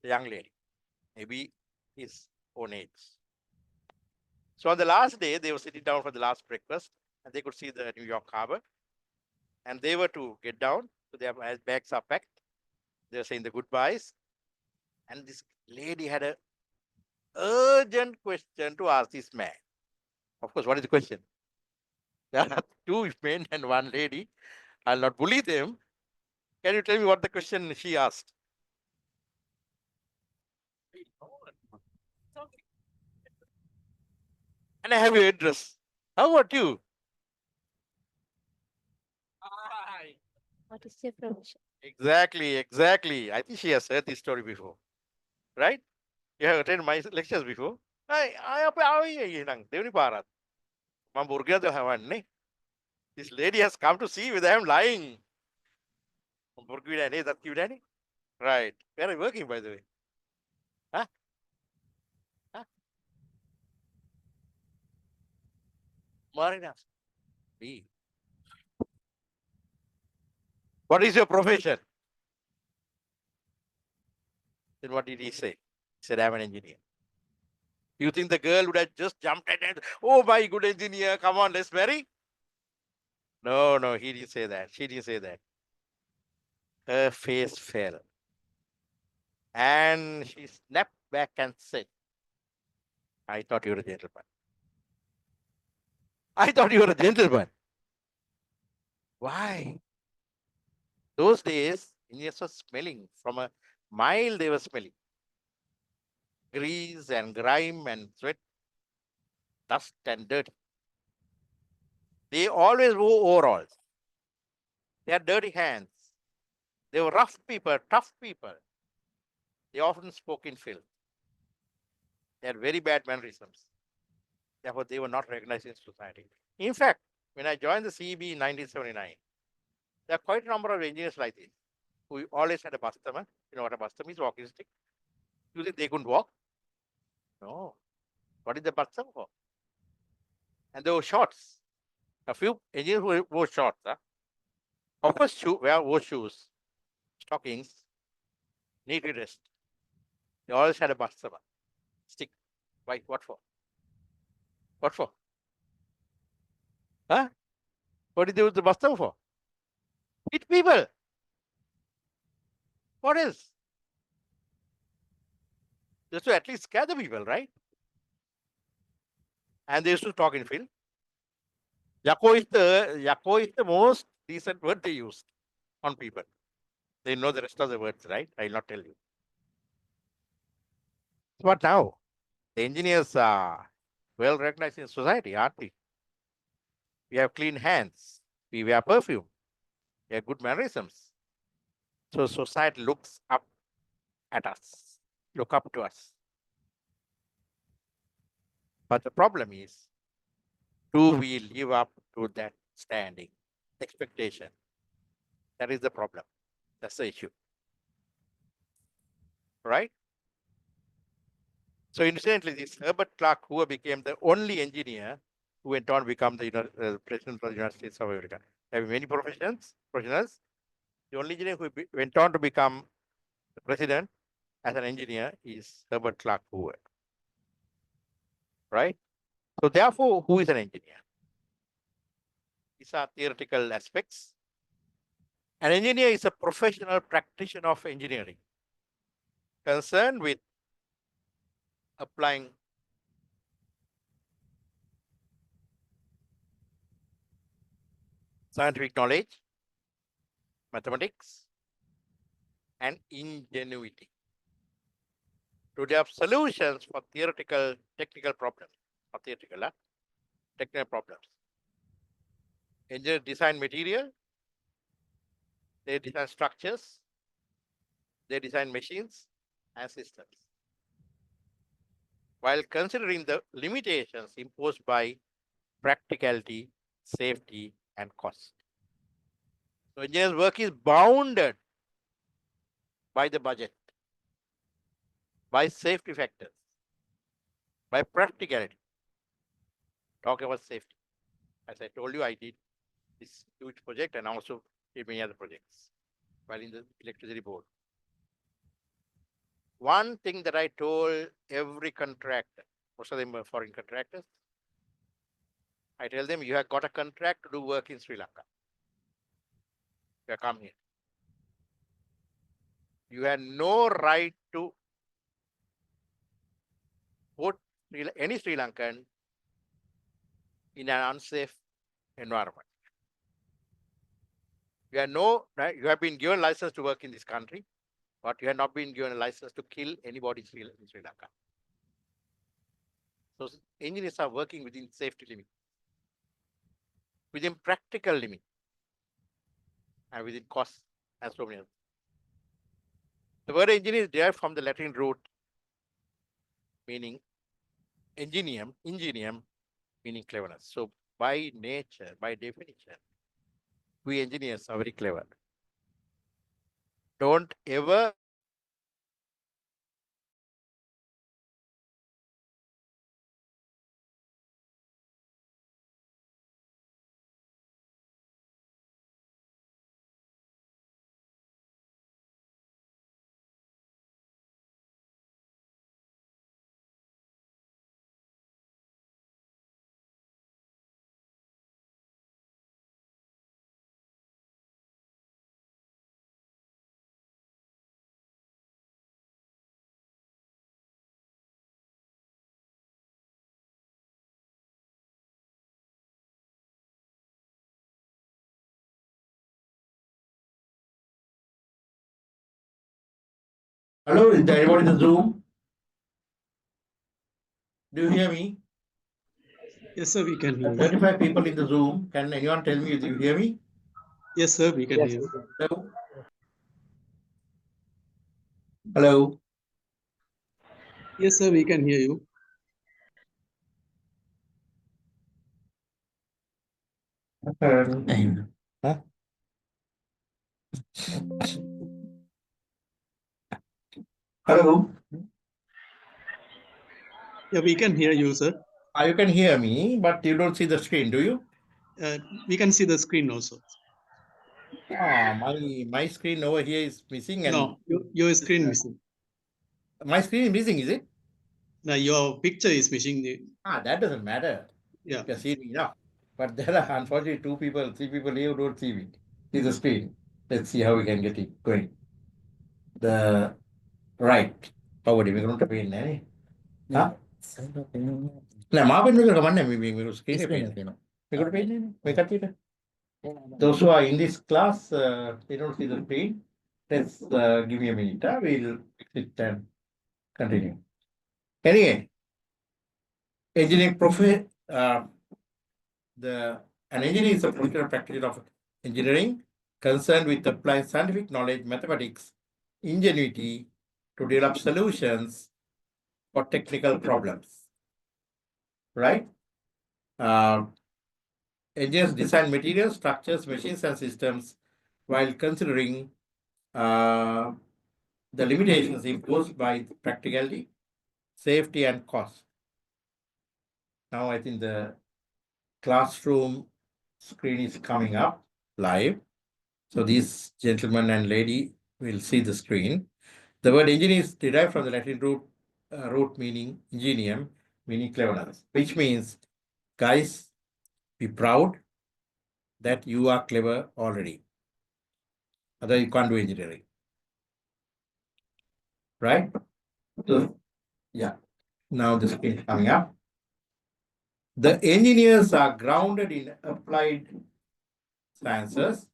a young lady, maybe his own age. So on the last day, they were sitting down for the last breakfast, and they could see the New York harbor. And they were to get down, so their bags are packed. They were saying the goodbyes. And this lady had an urgent question to ask this man. Of course, what is the question? There are 2 men and 1 lady. I'll not bully them. Can you tell me what the question she asked? And I have your address. How about you? What is your profession? Exactly. I think she has heard this story before. Right? You have attended my lectures before. This lady has come to see whether I am lying. Right. Where are you working, by the way? Huh? Marinas. What is your profession? Then what did he say? He said, I'm an engineer. You think the girl would have just jumped in and, oh my good engineer, come on, let's marry? No, he didn't say that. She didn't say that. Her face fell. And she snapped back and said, I thought you were a gentleman. I thought you were a gentleman. Why? Those days, engineers were smelling. From a mile, they were smelling. Grease and grime and sweat, dust and dirt. They always wore overalls. They had dirty hands. They were rough people, tough people. They often spoke in filth. They had very bad mannerisms. Therefore, they were not recognized in society. In fact, when I joined the CEB in 1979, there are quite a number of engineers like this. who always had a bastama. You know what a bastama is? Walking stick. You think they couldn't walk? No. What is the bastama for? And there were shorts. A few engineers who wore shorts. Huh? Of course, wore shoes, stockings, neatly dressed. They always had a bastama stick. Why? What for? What for? Huh? What did they use the bastama for? Hit people. What else? Just to at least scare the people, right? And they used to talk in film. Yako is the most decent word they used on people. They know the rest of the words, right? I will not tell you. But now, the engineers are well recognized in society, aren't we? We have clean hands. We wear perfume. We have good mannerisms. So society looks up at us, look up to us. But the problem is, do we live up to that standing, expectation? That is the problem. That's the issue. Right? So incidentally, this Herbert Clark Hoover became the only engineer who went on to become the President of the United States of America. There have many professionals. The only engineer who went on to become the president as an engineer is Herbert Clark Hoover. Right? So therefore, who is an engineer? These are theoretical aspects. An engineer is a professional practitioner of engineering, concerned with applying scientific knowledge, mathematics, and ingenuity to develop solutions for technical problems. Technical problems. Engineers design material, they design structures, they design machines and systems, while considering the limitations imposed by practicality, safety, and cost. So engineers' work is bounded by the budget, by safety factors, by practicality. Talk about safety. As I told you, I did this huge project and also did many other projects while in the electricity board. One thing that I told every contractor, most of them were foreign contractors, I tell them, you have got a contract to do work in Sri Lanka. You have come here. You have no right to put any Sri Lankan in an unsafe environment. You have been given license to work in this country, but you have not been given a license to kill anybody in Sri Lanka. So engineers are working within safety limits, within practical limits, and within costs and so many others. The word engineer is derived from the Latin root meaning ingenium, meaning cleverness. So by nature, by definition, we engineers are very clever. Don't ever Hello, is there anybody in the Zoom? Do you hear me? Yes, sir, we can hear you. 35 people in the Zoom. Can anyone tell me if you hear me? Yes, sir, we can hear you. Hello? Hello? Yes, sir, we can hear you. Huh? Hello. Yeah, we can hear you, sir. You can hear me, but you don't see the screen, do you? We can see the screen also. My screen over here is missing, and No, your screen missing. my screen is missing, is it? No, your picture is missing. That doesn't matter. Yeah. You can see me now. But there are unfortunately 3 people here who don't see me. See the screen. Let's see how we can get it going. The right. Power we're going to pay in. Huh? Those who are in this class, they don't see the screen. Let's give me a minute. We'll fix it and continue. Anyway, engineering an engineer is a professional practitioner of engineering concerned with applying scientific knowledge, mathematics, ingenuity to develop solutions for technical problems. Right? Engineers design materials, structures, machines, and systems while considering the limitations imposed by practicality, safety, and cost. Now I think the classroom screen is coming up live. So these gentlemen and lady will see the screen. The word engineer is derived from the Latin root meaning ingenium, meaning cleverness, which means, guys, be proud that you are clever already. Otherwise, you can't do engineering. Right? So, yeah. Now the screen is coming up. The engineers are grounded in applied sciences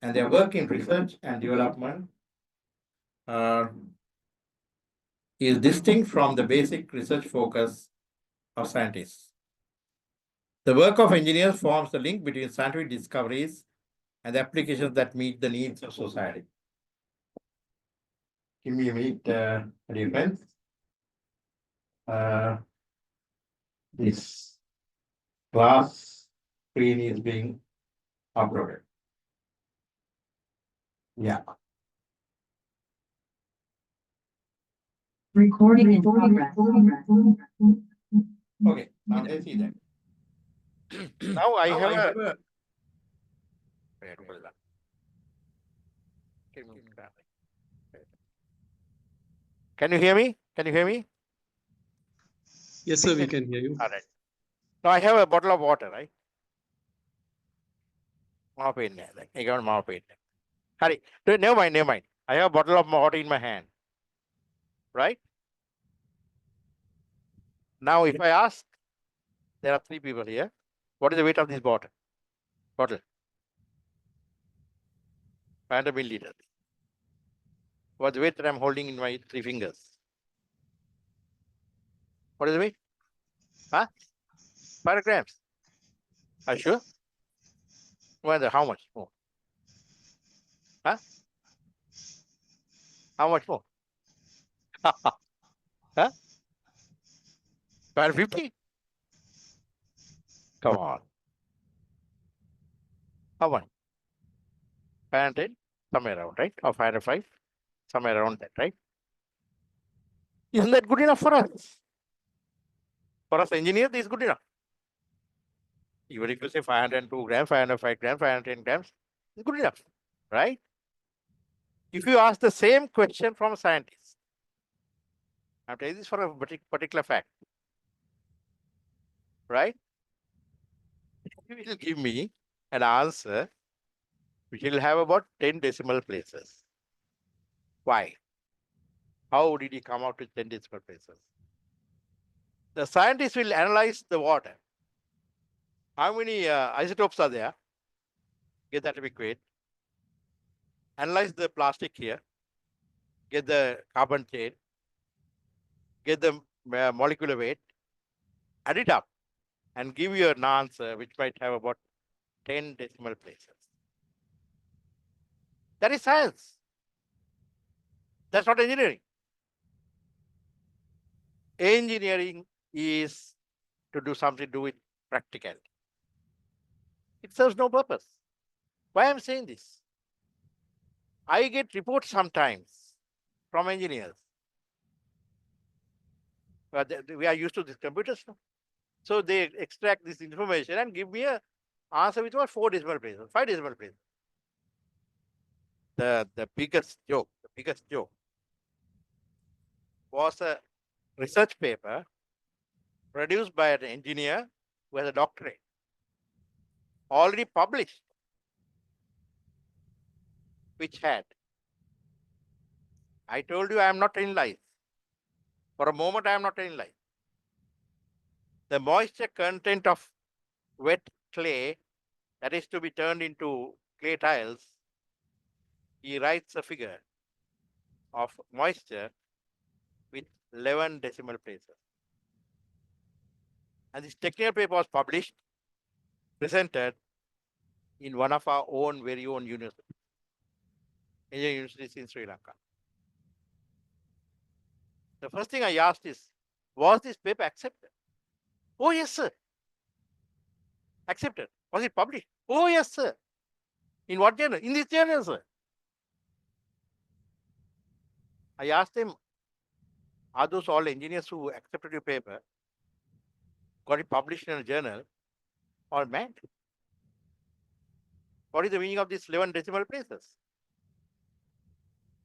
and their work in research and development is distinct from the basic research focus of scientists. The work of engineers forms the link between scientific discoveries and the applications that meet the needs of society. Give me a minute, defense. This class screen is being uploaded. Yeah. Recording in progress. Okay, now let's see that. Now I have a. Can you hear me? Can you hear me? Yes, sir, we can hear you. All right. Now I have a bottle of water, right? I got my pain. Hurry. Never mind, never mind. I have a bottle of water in my hand. Right? Now, if I ask, there are 3 people here. What is the weight of this bottle? 500 milliliters. What's the weight that I'm holding in my 3 fingers? What is the weight? Huh? 5 grams. Are you sure? How much more? Huh? How much more? Huh? 550? Come on. How much? 510? Somewhere around, right? Or 505? Somewhere around that, right? Isn't that good enough for us? For us engineers, this is good enough. Even if you say 502 grams, 505 grams, 510 grams, it's good enough, right? If you ask the same question from scientists, I'm telling this for a particular fact, right? He will give me an answer which will have about 10 decimal places. Why? How did he come out with 10 decimal places? The scientists will analyze the water. How many isotopes are there? Get the atomic weight. Analyze the plastic here. Get the carbon chain. Get the molecular weight. Add it up and give you an answer which might have about 10 decimal places. That is science. That's not engineering. Engineering is to do something to do with practicality. It serves no purpose. Why I'm saying this? I get reports sometimes from engineers We are used to these computers. No? So they extract this information and give me a answer with what 4 decimal places, 5 decimal places. The biggest joke was a research paper produced by an engineer who has a doctorate, already published, which had, I told you I am not telling lies. For a moment, I am not telling lies. The moisture content of wet clay that is to be turned into clay tiles, he writes a figure of moisture with 11 decimal places. And this technical paper was published, presented in one of our own, very own universities, engineering universities in Sri Lanka. The first thing I asked is, was this paper accepted? Oh, yes, sir. Accepted. Was it published? Oh, yes, sir. In what journal? In this journal, sir. I asked them, are those all engineers who accepted your paper, got it published in a journal, or mad? What is the meaning of these 11 decimal places?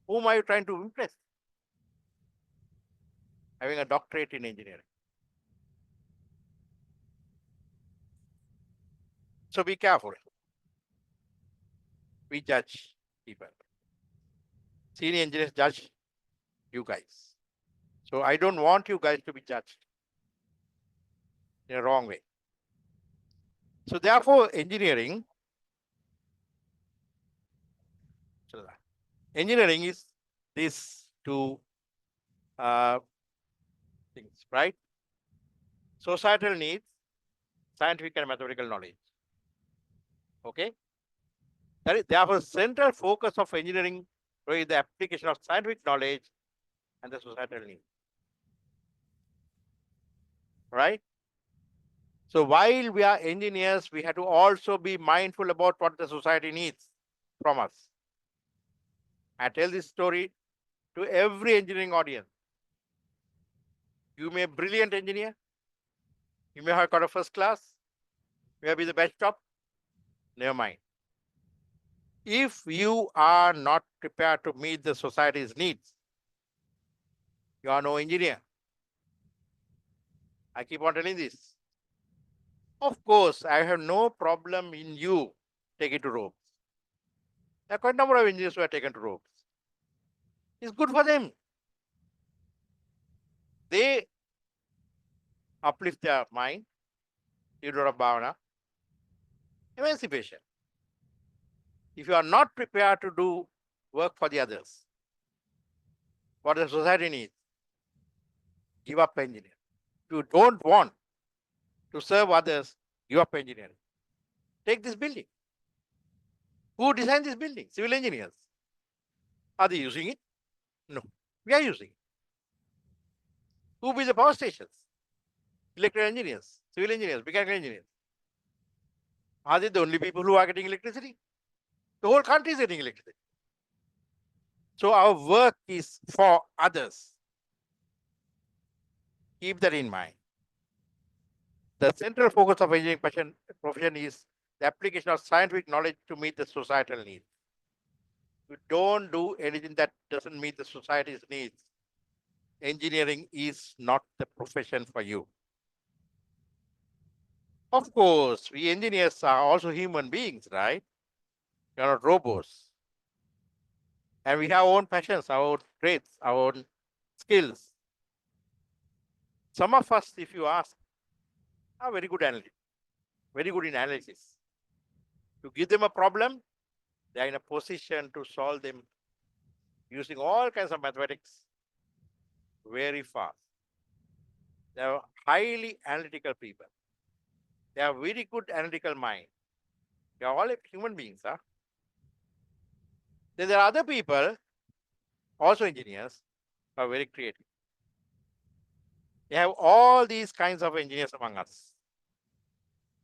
Whom are you trying to impress? Having a doctorate in engineering. So be careful. We judge people. Senior engineers judge you guys. So I don't want you guys to be judged in a wrong way. So therefore, engineering is these two things, right? Societal needs, scientific and mathematical knowledge. Okay? That is therefore central focus of engineering is the application of scientific knowledge and the societal needs. Right? So while we are engineers, we have to also be mindful about what the society needs from us. I tell this story to every engineering audience. You may be a brilliant engineer. You may have got a first class. You may be the best top. Never mind. If you are not prepared to meet the society's needs, you are no engineer. I keep on telling this. Of course, I have no problem in you taking to ropes. There are quite a number of engineers who are taken to ropes. It's good for them. They uplift their mind, Theodora Bhavana, emancipation. If you are not prepared to do work for the others, what the society needs, give up engineering. If you don't want to serve others, give up engineering. Take this building. Who designed this building? Civil engineers. Are they using it? No. We are using it. Who build the power stations? Electrical engineers, civil engineers, mechanical engineers. Are they the only people who are getting electricity? The whole country is getting electricity. So our work is for others. Keep that in mind. The central focus of engineering profession is the application of scientific knowledge to meet the societal needs. You don't do anything that doesn't meet the society's needs. Engineering is not the profession for you. Of course, we engineers are also human beings, right? We are not robots. And we have our own passions, our own traits, our own skills. Some of us, if you ask, are very good analysts, very good in analysis. You give them a problem, they are in a position to solve them using all kinds of mathematics very fast. They are highly analytical people. They have very good analytical mind. They are all human beings. Huh? Then there are other people, also engineers, who are very creative. We have all these kinds of engineers among us.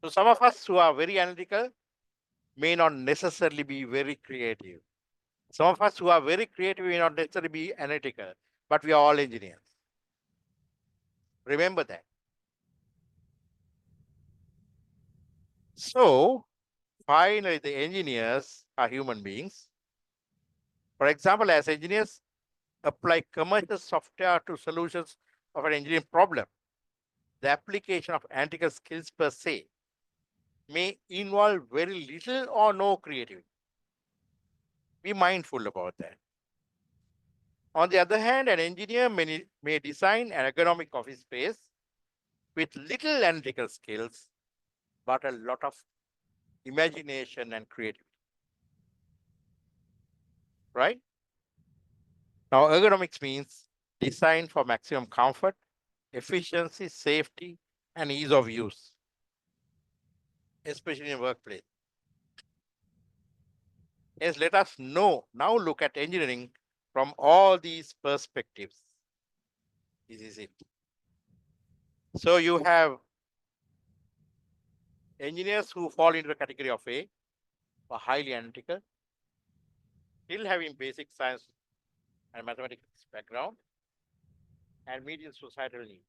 So some of us who are very analytical may not necessarily be very creative. Some of us who are very creative may not necessarily be analytical, but we are all engineers. Remember that. So, finally, the engineers are human beings. For example, as engineers apply commercial software to solutions of an engineering problem, the application of analytical skills per se may involve very little or no creativity. Be mindful about that. On the other hand, an engineer may design an ergonomic office space with little analytical skills, but a lot of imagination and creativity. Right? Now, ergonomics means design for maximum comfort, efficiency, safety, and ease of use, especially in workplace. Yes, let us now look at engineering from all these perspectives. This is it. So you have engineers who fall into the category of A, are highly analytical, still having basic science and mathematics background, and medium societal need.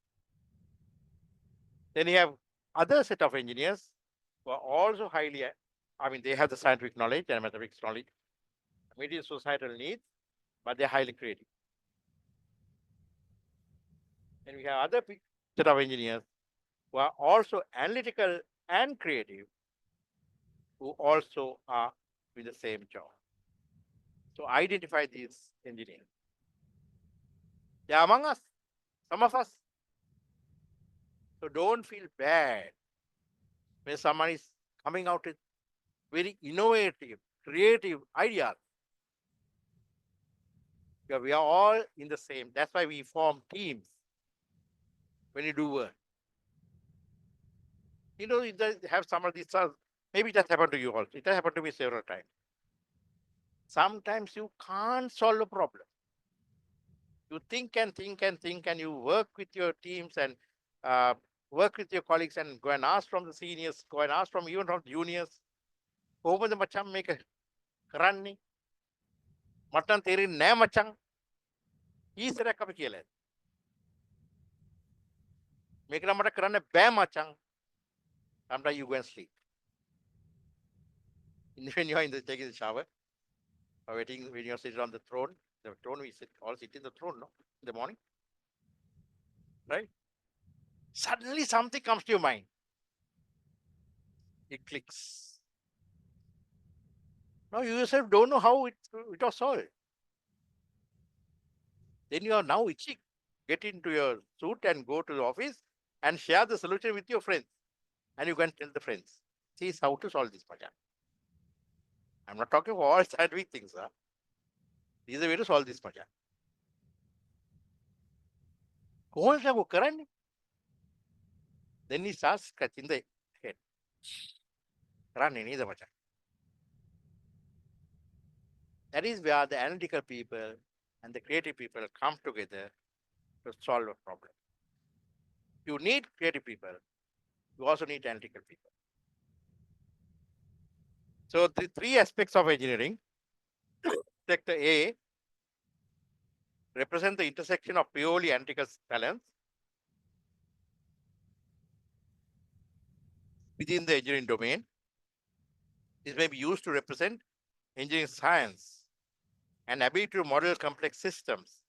Then you have other set of engineers who are also highly, they have the scientific knowledge and mathematics knowledge, medium societal needs, but they're highly creative. And we have other set of engineers who are also analytical and creative, who also are with the same job. So identify these engineers. They are among us, some of us. So don't feel bad when someone is coming out with very innovative, creative ideas. Because we are all in the same. That's why we form teams when you do work. You know, you have some of these, maybe it has happened to you also. It has happened to me several times. Sometimes you can't solve a problem. You think and think and think, and you work with your teams and work with your colleagues and go and ask from the seniors, go and ask from even from juniors. Over the macham make a karani. Matan teri ne machang. Is there a kapikele? Make a mata karane bam machang. Sometimes you go and sleep. When you are taking the shower, or waiting when you are sitting on the throne we all sit in the throne, no? In the morning. Right? Suddenly something comes to your mind. It clicks. Now you yourself don't know how it was solved. Then you are now itching. Get into your suit and go to the office and share the solution with your friends. And you can tell the friends, see how to solve this matter. I'm not talking about all scientific things. This is a way to solve this matter. Then he starts scratching the head. That is where the analytical people and the creative people come together to solve a problem. You need creative people. You also need analytical people. So the three aspects of engineering, sector A, represent the intersection of purely analytical talents within the engineering domain. This may be used to represent engineering science and ability to model complex systems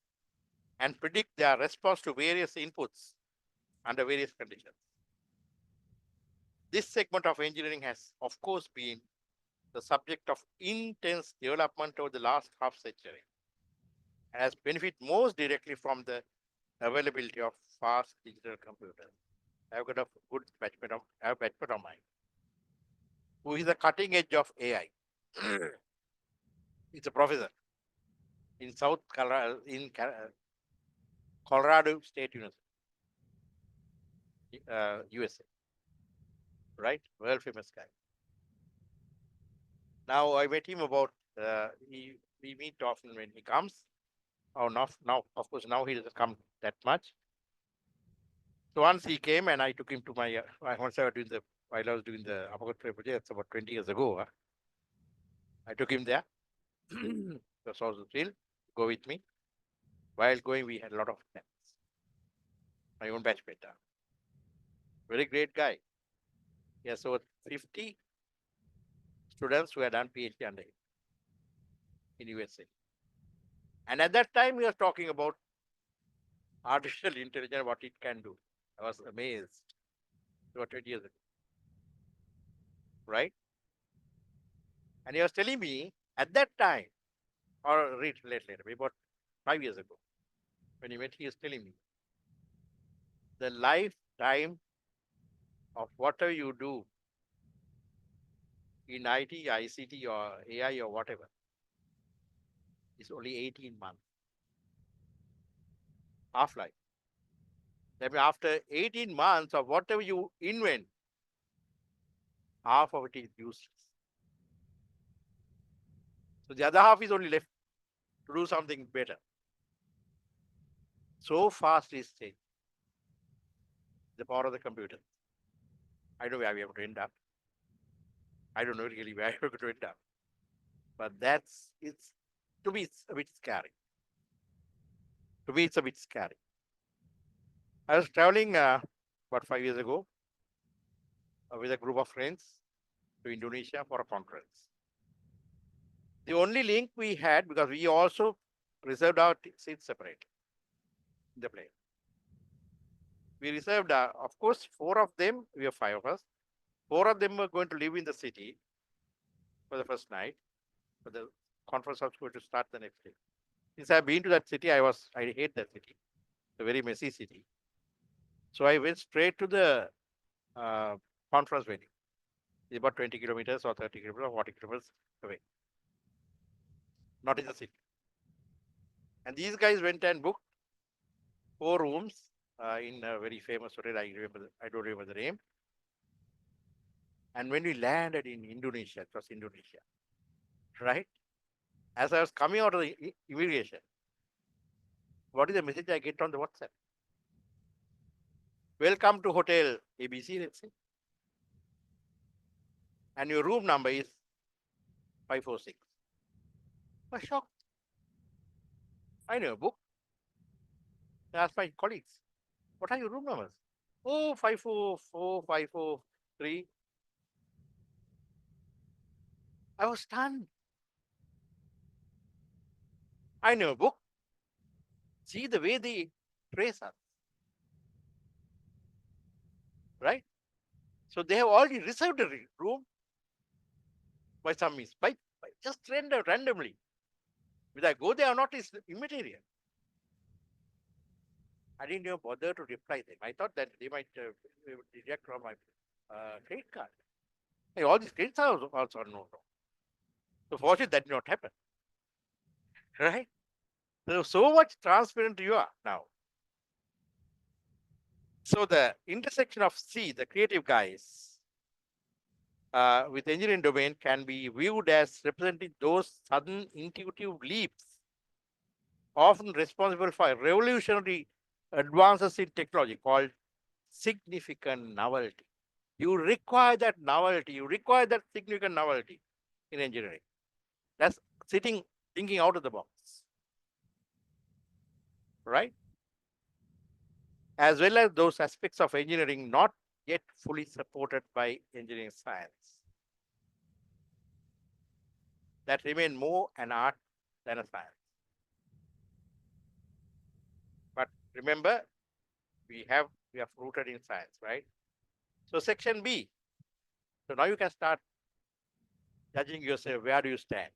and predict their response to various inputs under various conditions. This segment of engineering has, of course, been the subject of intense development over the last half century and has benefited most directly from the availability of fast digital computers. I've got a good batchmate of mine who is the cutting edge of AI. He's a professor in South Colorado, Colorado State University, USA, right? World famous guy. Now I met him about, we meet often when he comes. Oh, now, of course, now he doesn't come that much. So once he came and I took him to my, while I was doing the Apagot project, it's about 20 years ago. I took him there. That's also still go with me. While going, we had a lot of plans. my own batchmate. Very great guy. He has over 50 students who had done PhD under him in USA. And at that time, we were talking about artificial intelligence, what it can do. I was amazed. About 20 years ago. Right? And he was telling me at that time, or read later, about 5 years ago, when he met, he was telling me the lifetime of whatever you do in IT, ICT, or AI, or whatever is only 18 months. Half-life. That means after 18 months of whatever you invent, half of it is useless. So the other half is only left to do something better. So fast is changing. The power of the computer. I know where we are going to end up. I don't know really where we're going to end up. But to me, it's a bit scary. To me, it's a bit scary. I was traveling about 5 years ago with a group of friends to Indonesia for a conference. The only link we had, because we also reserved our seats separately in the plane. We reserved, of course, 4 of them, we have 5 of us. 4 of them were going to live in the city for the first night, but the conference was going to start the next day. Since I've been to that city, I hate that city. It's a very messy city. So I went straight to the conference venue. It's about 20 kilometers or 30 kilometers or 40 kilometers away. Not in the city. And these guys went and booked 4 rooms in a very famous hotel. I don't remember the name. And when we landed in Indonesia, it was Indonesia, right? As I was coming out of the immigration, what is the message I get on the WhatsApp? Welcome to Hotel ABC, let's say. And your room number is 546. I was shocked. I know a book. I asked my colleagues, what are your room numbers? Oh, 544, 543. I was stunned. I know a book. See the way they trace us. Right? So they have already reserved a room by some means, by just randomly. Whether I go there or not is immaterial. I didn't even bother to reply them. I thought that they might deduct from my credit card. Hey, all these credits are also unknown. So fortunately, that did not happen. Right? So much transparent you are now. So the intersection of C, the creative guys, with engineering domain can be viewed as representing those sudden intuitive leaps, often responsible for revolutionary advances in technology called significant novelty. You require that novelty, you require that significant novelty in engineering. That's thinking out of the box. Right? As well as those aspects of engineering not yet fully supported by engineering science that remain more an art than a science. But remember, we are rooted in science, right? So section B. So now you can start judging yourself, where do you stand?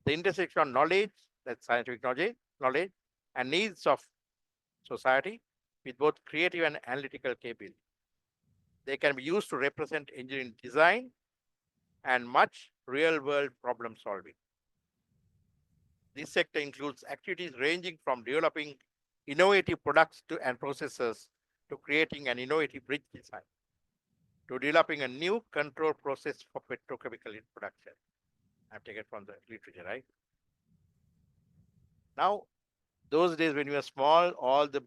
The intersection of knowledge, that's scientific knowledge, and needs of society with both creative and analytical capability. They can be used to represent engineering design and much real-world problem solving. This sector includes activities ranging from developing innovative products and processes to creating an innovative bridge design, to developing a new control process for petrochemical production. I've taken from the literature, right? Now, those days when you were small, all the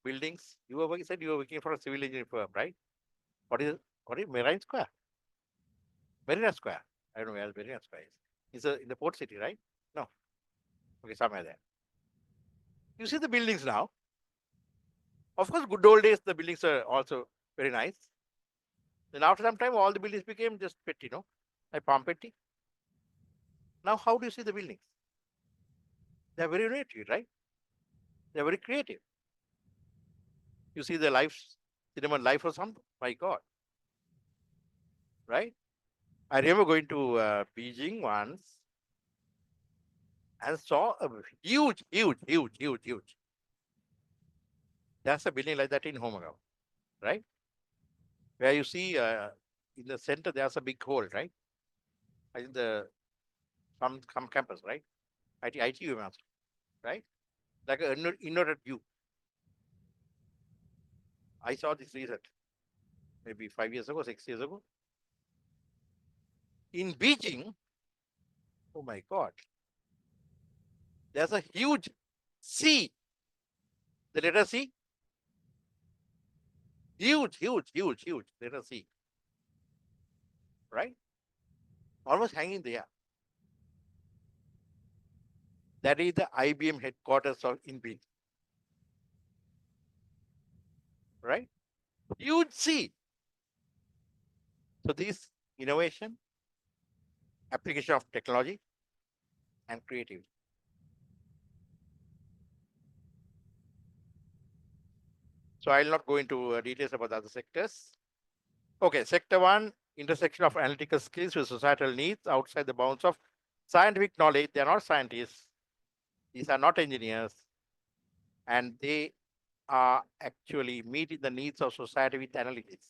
buildings, you were working for a civil engineering firm, right? What is Marine Square? Marina Square. I don't know where Marina Square is. It's in the port city, right? No. Okay, somewhere there. You see the buildings now. Of course, good old days, the buildings are also very nice. Then after some time, all the buildings became just petty, like Pompeii. Now, how do you see the buildings? They're very innovative, right? They're very creative. You see the cinema life or something? My God. Right? I remember going to Beijing once and saw a huge. There's a building like that in Homagao, right? Where you see in the center, there's a big hole, right? I think some campus, right? ITU master, right? Like an inverted view. I saw this recent, maybe 5 years ago, 6 years ago. In Beijing, oh my God, there's a huge C. The letter C. Huge letter C. Right? Almost hanging there. That is the IBM headquarters in Beijing. Right? Huge C. So this innovation, application of technology, and creativity. So I'll not go into details about the other sectors. Okay, sector 1, intersection of analytical skills with societal needs outside the bounds of scientific knowledge. They are not scientists. These are not engineers. And they are actually meeting the needs of society with analytics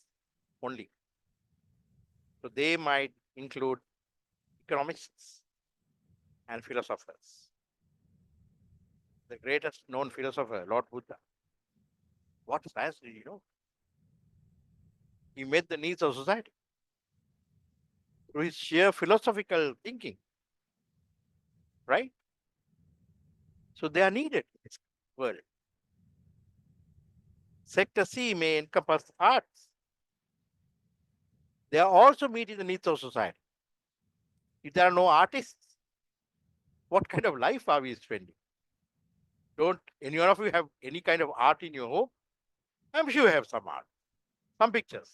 only. So they might include economists and philosophers. The greatest known philosopher, Lord Buddha. What science did you know? He met the needs of society through his sheer philosophical thinking, right? So they are needed in this world. Sector C may encompass arts. They are also meeting the needs of society. If there are no artists, what kind of life are we spending? Don't any one of you have any kind of art in your home? I'm sure you have some art, some pictures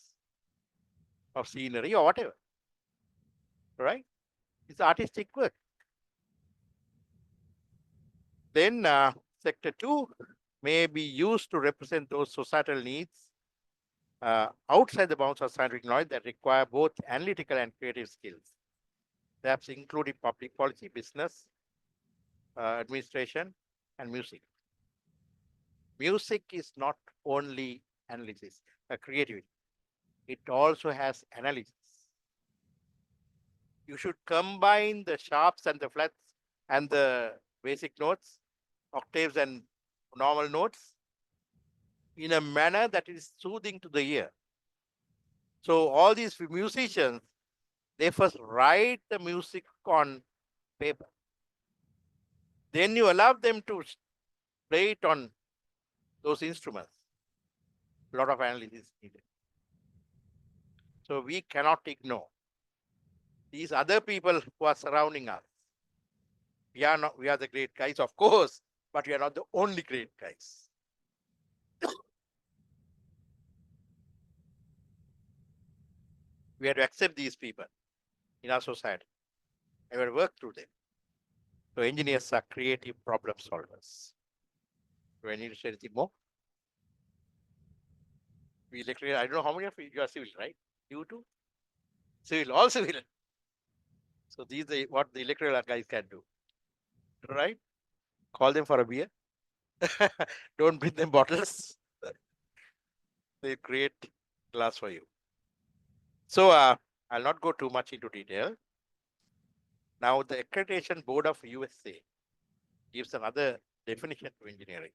of scenery or whatever, right? It's artistic work. Then sector 2 may be used to represent those societal needs outside the bounds of scientific knowledge that require both analytical and creative skills, perhaps including public policy, business, administration, and music. Music is not only analysis, creativity. It also has analysis. You should combine the sharps and the flats and the basic notes, octaves and normal notes in a manner that is soothing to the ear. So all these musicians, they first write the music on paper. Then you allow them to play it on those instruments. A lot of analysis is needed. So we cannot ignore these other people who are surrounding us. We are the great guys, of course, but we are not the only great guys. We have to accept these people in our society and we have to work through them. So engineers are creative problem solvers. Do I need to say anything more? We electrical, I don't know how many of you are civil, right? You too? Civil, all civil. So these are what the electrical guys can do, right? Call them for a beer. Don't bring them bottles. They create glass for you. So I'll not go too much into detail. Now the Accreditation Board of USA gives another definition to engineering.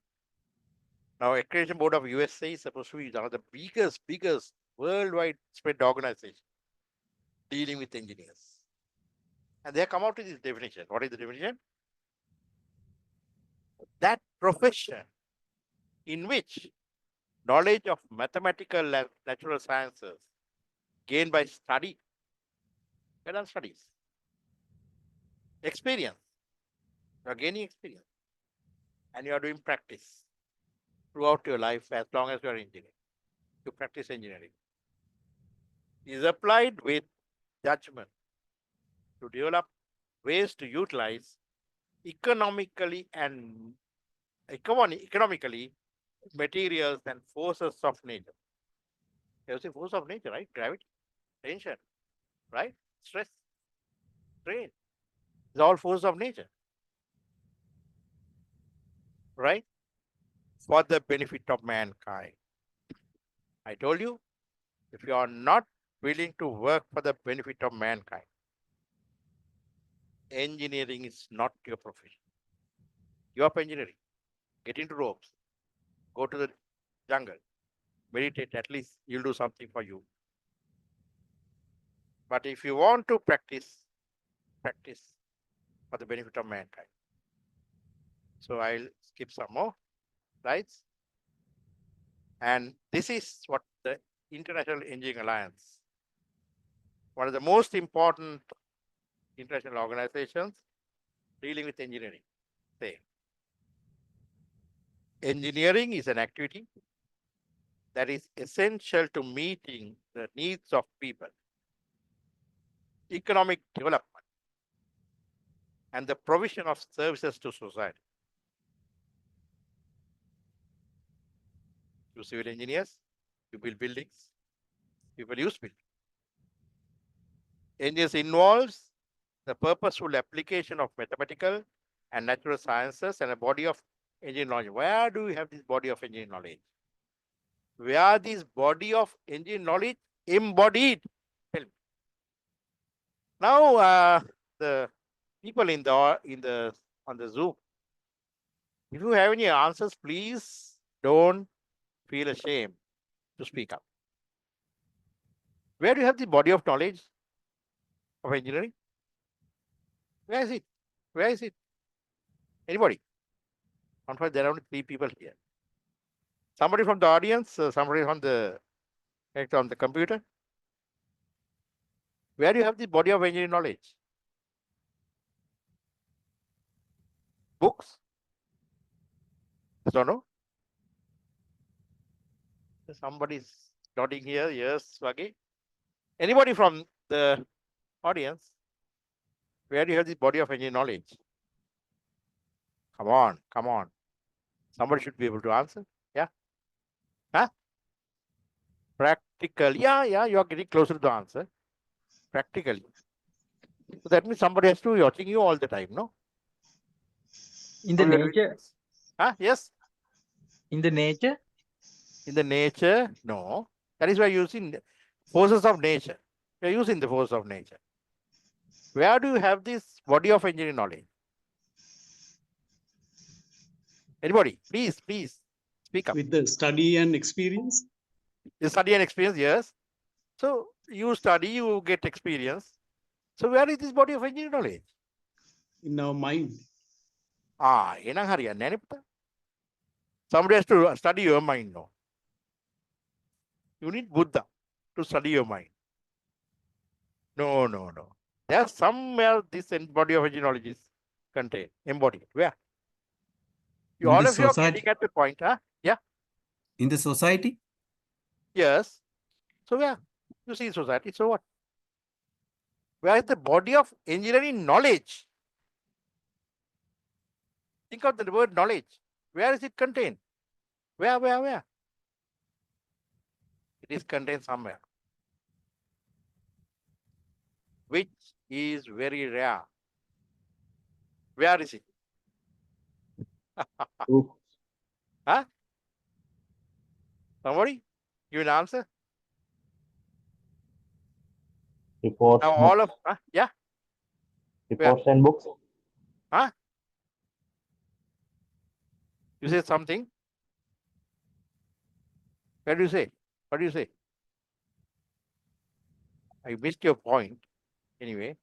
Now Accreditation Board of USA is supposed to be one of the biggest worldwide spread organization dealing with engineers. And they have come out with this definition. What is the definition? That profession in which knowledge of mathematical and natural sciences gained by study, studies, experience, you are gaining experience, and you are doing practice. throughout your life as long as you are engineering. You practice engineering. Is applied with judgment to develop ways to utilize economically materials and forces of nature. You see force of nature, right? Gravity, tension, right? Stress, strain. It's all force of nature. Right? For the benefit of mankind. I told you, if you are not willing to work for the benefit of mankind, engineering is not your profession. You are engineering. Get into ropes. Go to the jungle. Meditate, at least you'll do something for you. But if you want to practice for the benefit of mankind. So I'll skip some more slides. And this is what the International Engineering Alliance, one of the most important international organizations dealing with engineering, say. Engineering is an activity that is essential to meeting the needs of people, economic development, and the provision of services to society. You civil engineers, you build buildings, people use buildings. Engineers involves the purposeful application of mathematical and natural sciences and a body of engineering knowledge. Where do we have this body of engineering knowledge? Where this body of engineering knowledge embodied? Tell me. Now, the people on the Zoom, if you have any answers, please don't feel ashamed to speak up. Where do you have the body of knowledge of engineering? Where is it? Where is it? Anybody? Unfortunately, there are only 3 people here. Somebody from the audience, somebody on the computer. Where do you have the body of engineering knowledge? Books? Yes or no? Somebody's nodding here. Yes, Swagi. Anybody from the audience? Where do you have this body of engineering knowledge? Come on, come on. Somebody should be able to answer. Yeah? Huh? Practical. Yeah, you are getting closer to the answer. Practically. So that means somebody has to be watching you all the time, no? In the nature? Huh? Yes? In the nature? In the nature? No. That is why you're using forces of nature. You're using the force of nature. Where do you have this body of engineering knowledge? Anybody? Please speak up. With the study and experience? The study and experience, yes. So you study, you get experience. So where is this body of engineering knowledge? In our mind. Somebody has to study your mind now. You need Buddha to study your mind. No. There's somewhere this body of engineering knowledge is contained, embodied. Where? All of you are getting at the point, huh? Yeah. In the society? Yes. So where? You see society, so what? Where is the body of engineering knowledge? Think of the word knowledge. Where is it contained? Where? It is contained somewhere, which is very rare. Where is it? Huh? Somebody? Give an answer. Reports. Now all of yeah. Reports and books. Huh? You say something? What do you say? What do you say? I missed your point. Anyway.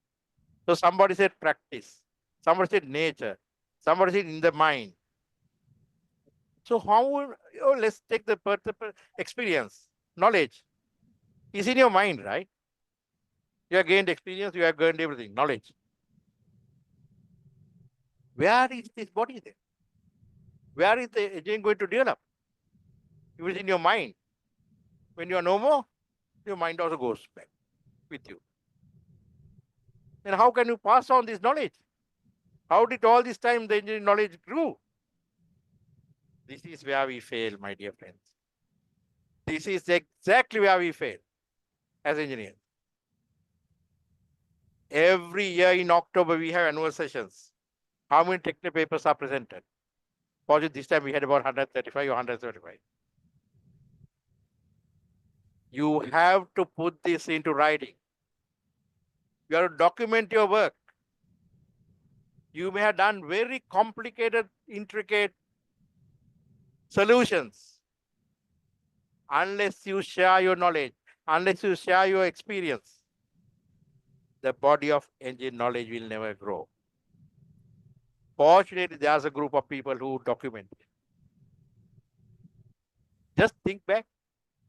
So somebody said practice. Somebody said nature. Somebody said in the mind. So how would, let's take the experience, knowledge. Is in your mind, right? You have gained experience, you have gained everything, knowledge. Where is this body then? Where is the engine going to develop? It is in your mind. When you are no more, your mind also goes back with you. Then how can you pass on this knowledge? How did all this time the engineering knowledge grew? This is where we fail, my dear friends. This is exactly where we fail as engineers. Every year in October, we have annual sessions. How many technical papers are presented? Fortunately, this time we had about 135 or 135. You have to put this into writing. You have to document your work. You may have done very complicated, intricate solutions. Unless you share your knowledge, unless you share your experience, the body of engineering knowledge will never grow. Fortunately, there's a group of people who document it. Just think back,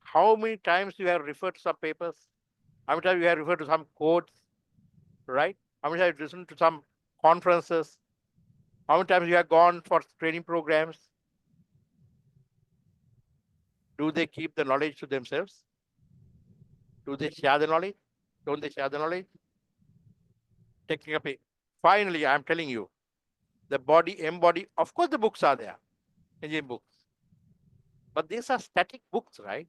how many times you have referred to some papers? How many times you have referred to some codes, right? How many times you have listened to some conferences? How many times you have gone for training programs? Do they keep the knowledge to themselves? Do they share the knowledge? Don't they share the knowledge? Technical paper. Finally, I'm telling you, the body, embody, of course the books are there, engineering books. But these are static books, right?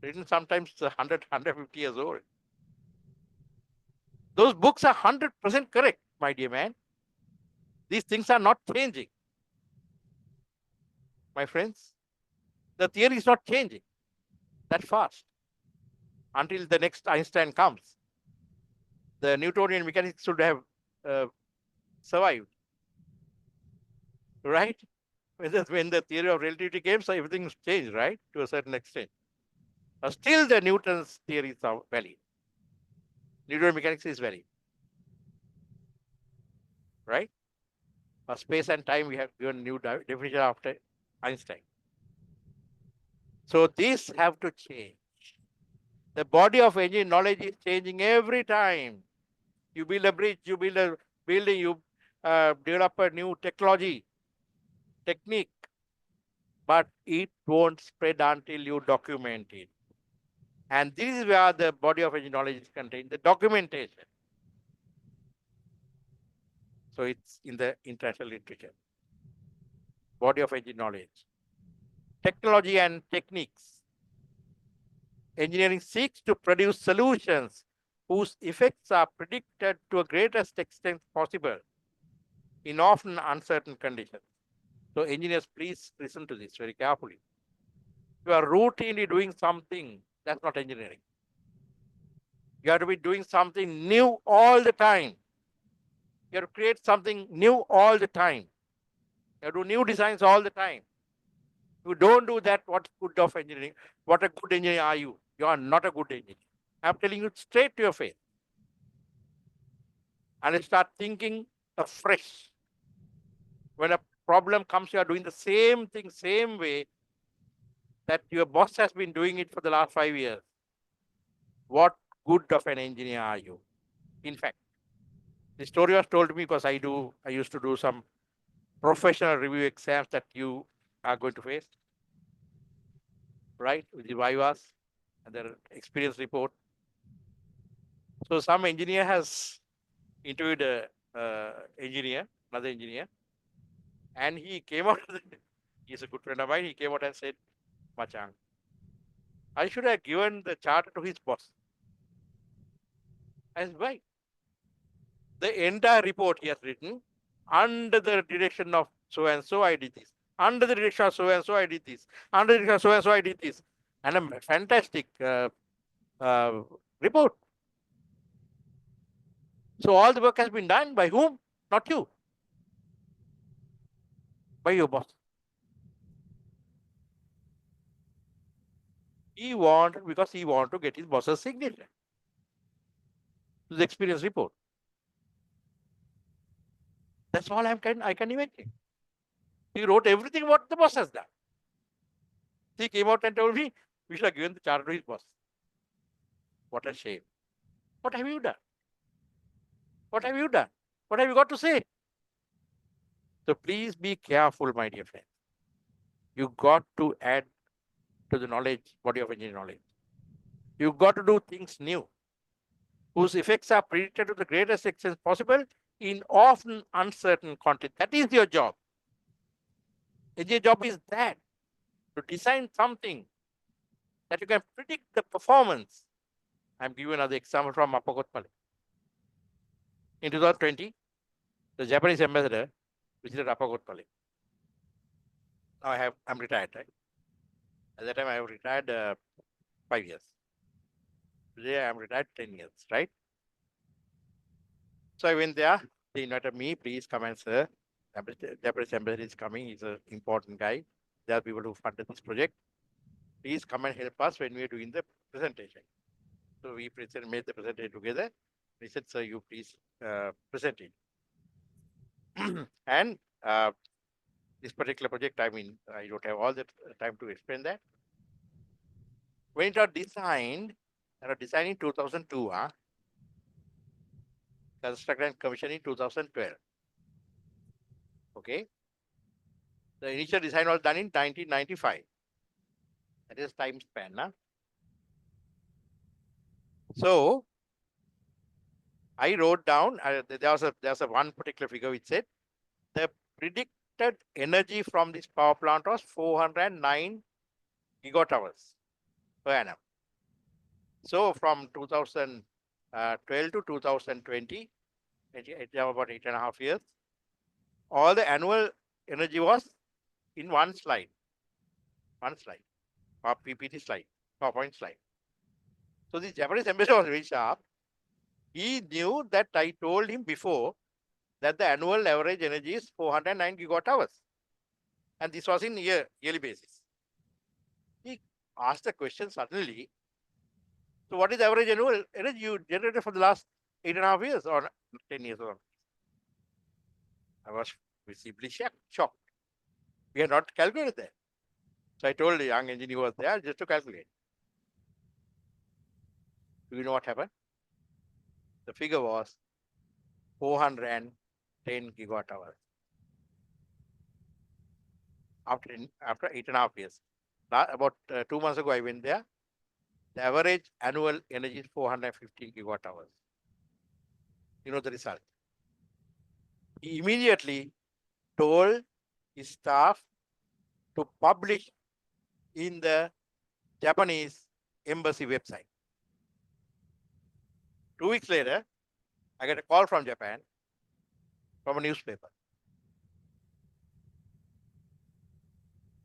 Written sometimes 100, 150 years old. Those books are 100% correct, my dear man. These things are not changing. My friends, the theory is not changing that fast until the next Einstein comes. The Newtonian mechanics should have survived, right? When the theory of relativity came, so everything's changed, right? To a certain extent. But still the Newton's theories are valid. Newtonian mechanics is valid, right? For space and time, we have given new definition after Einstein. So these have to change. The body of engineering knowledge is changing every time. You build a bridge, you build a building, you develop a new technology, technique, but it won't spread until you document it. And this is where the body of engineering knowledge is contained, the documentation. So it's in the international literature. Body of engineering knowledge. Technology and techniques. Engineering seeks to produce solutions whose effects are predicted to a greatest extent possible in often uncertain conditions. So engineers, please listen to this very carefully. You are routinely doing something, that's not engineering. You have to be doing something new all the time. You have to create something new all the time. You have to do new designs all the time. If you don't do that, what's good of engineering? What a good engineer are you? You are not a good engineer. I'm telling you straight to your face. And you start thinking afresh. When a problem comes, you are doing the same thing, same way that your boss has been doing it for the last 5 years. What good of an engineer are you? In fact, the story was told to me because I used to do some professional review exams that you are going to face, right? With the vivas and their experience report. So some engineer has interviewed another engineer, and he came out, he's a good friend of mine, he came out and said, Machang, I should have given the charter to his boss. I said, why? The entire report he has written, under the direction of so-and-so, I did this. Under the direction of so-and-so, I did this. Under the direction of so-and-so, I did this. And a fantastic report. So all the work has been done by whom? Not you. By your boss. Because he wanted to get his boss's signature to the experience report. That's all I can imagine. He wrote everything what the boss has done. He came out and told me, we should have given the charter to his boss. What a shame. What have you done? What have you done? What have you got to say? So please be careful, my dear friend. You got to add to the knowledge, body of engineering knowledge. You've got to do things new, whose effects are predicted to the greatest extent possible in often uncertain content. That is your job. Engineer job is that, to design something that you can predict the performance. I'm giving another example from Apakotpally. In 2020, the Japanese ambassador visited Apakotpally. Now I'm retired, right? At that time, I have retired 5 years. Today, I'm retired 10 years, right? So I went there. They invited me, please come and sir. Japanese ambassador is coming. He's an important guy. There are people who funded this project. Please come and help us when we are doing the presentation. So we made the presentation together. We said, sir, you please present it. And this particular project, I mean, I don't have all the time to explain that. When it was designed, in 2002, constructed and commissioned in 2012. Okay. The initial design was done in 1995. That is time span. So I wrote down, there was a one particular figure which said the predicted energy from this power plant was 409 gigawatt hours per annum. So from 2012 to 2020, it's about 8.5 years, all the annual energy was in one slide, or PPT slide, PowerPoint slide. So the Japanese ambassador was very sharp. He knew that I told him before that the annual average energy is 409 gigawatt hours. And this was in yearly basis. He asked the question suddenly, so what is the average annual energy you generated for the last 8.5 years or 10 years? I was visibly shocked. We had not calculated that. So I told the young engineer who was there just to calculate. Do you know what happened? The figure was 410 gigawatt hours. After 8.5 years. About 2 months ago, I went there. The average annual energy is 415 gigawatt hours. You know the result. He immediately told his staff to publish in the Japanese embassy website. 2 weeks later, I get a call from Japan, from a newspaper.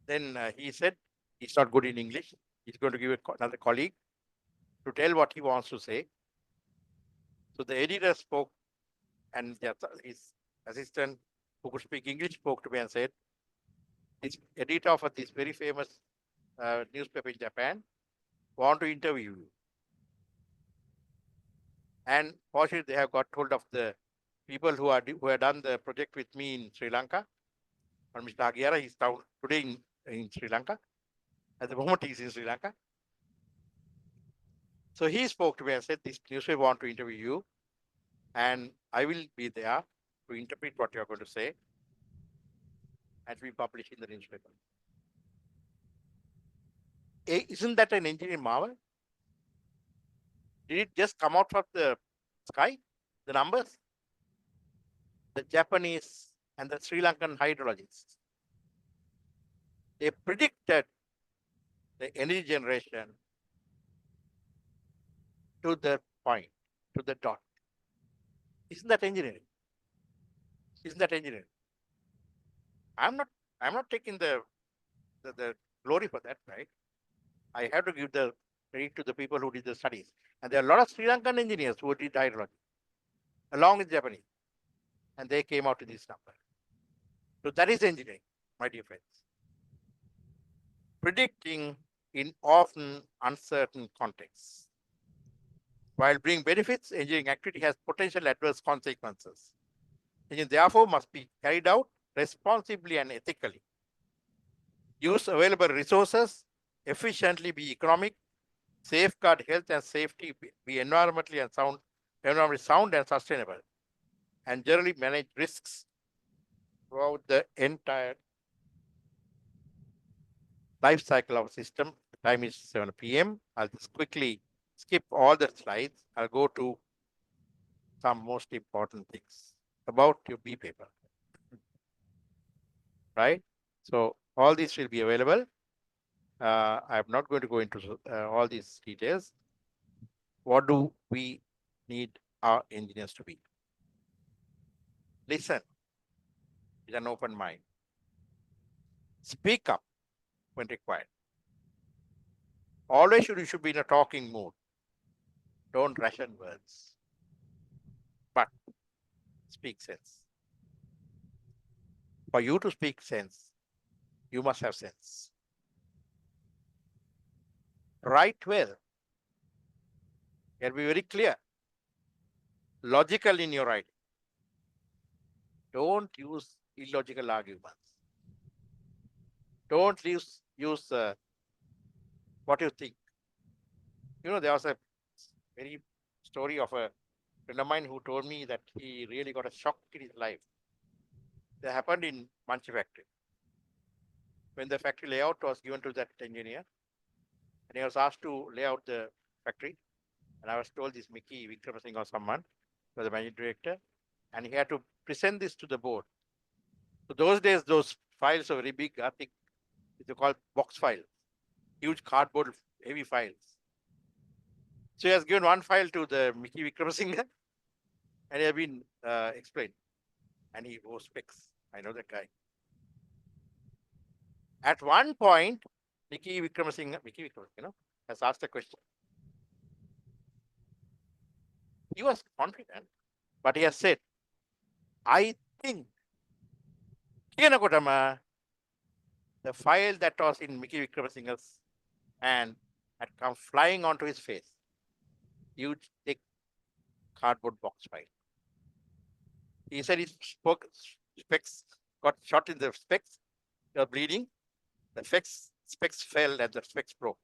Then he said, he's not good in English. He's going to give another colleague to tell what he wants to say. So the editor spoke, and his assistant, who could speak English, spoke to me and said, this editor of this very famous newspaper in Japan want to interview you. And fortunately, they have got hold of the people who have done the project with me in Sri Lanka. And Mr. Agiara, he's now today in Sri Lanka. At the moment, he's in Sri Lanka. So he spoke to me and said, this newspaper want to interview you, and I will be there to interpret what you're going to say and we publish in the newspaper. Isn't that an engineering marvel? Did it just come out from the sky, the numbers? The Japanese and the Sri Lankan hydrologists, they predicted the energy generation to the point, to the dot. Isn't that engineering? Isn't that engineering? I'm not taking the glory for that, right? I have to give the credit to the people who did the studies. And there are a lot of Sri Lankan engineers who did hydrology, along with Japanese. And they came out to this number. So that is engineering, my dear friends. Predicting in often uncertain contexts. While bringing benefits, engineering activity has potential adverse consequences. Engineering therefore must be carried out responsibly and ethically. Use available resources, efficiently be economic, safeguard health and safety, be environmentally sound and sustainable, and generally manage risks throughout the entire life cycle of system. The time is 7 p.m. I'll just quickly skip all the slides. I'll go to some most important things about your B paper. Right? So all these will be available. I'm not going to go into all these details. What do we need our engineers to be? Listen with an open mind. Speak up when required. Always you should be in a talking mood. Don't ration words, but speak sense. For you to speak sense, you must have sense. Write well. You be very clear. Logical in your writing. Don't use illogical arguments. Don't use what you think. You know, there was a very story of a friend of mine who told me that he really got a shock in his life. That happened in Manchi factory. When the factory layout was given to that engineer, and he was asked to lay out the factory, and I was told this Mickey Vikramasinghe or someone was the managing director, and he had to present this to the board. So those days, those files are very big, I think they're called box files, huge cardboard, heavy files. So he has given one file to the Mickey Vikramasinghe, and he has been explained. And he wore specs. I know that guy. At one point, Mickey Vikramasinghe, has asked a question. He was confident, but he has said, I think the file that was in Mickey Vikramasinghe's hand had come flying onto his face. Huge, thick cardboard box file. He said his specs got shot in the specs. They were bleeding. The specs fell and the specs broke.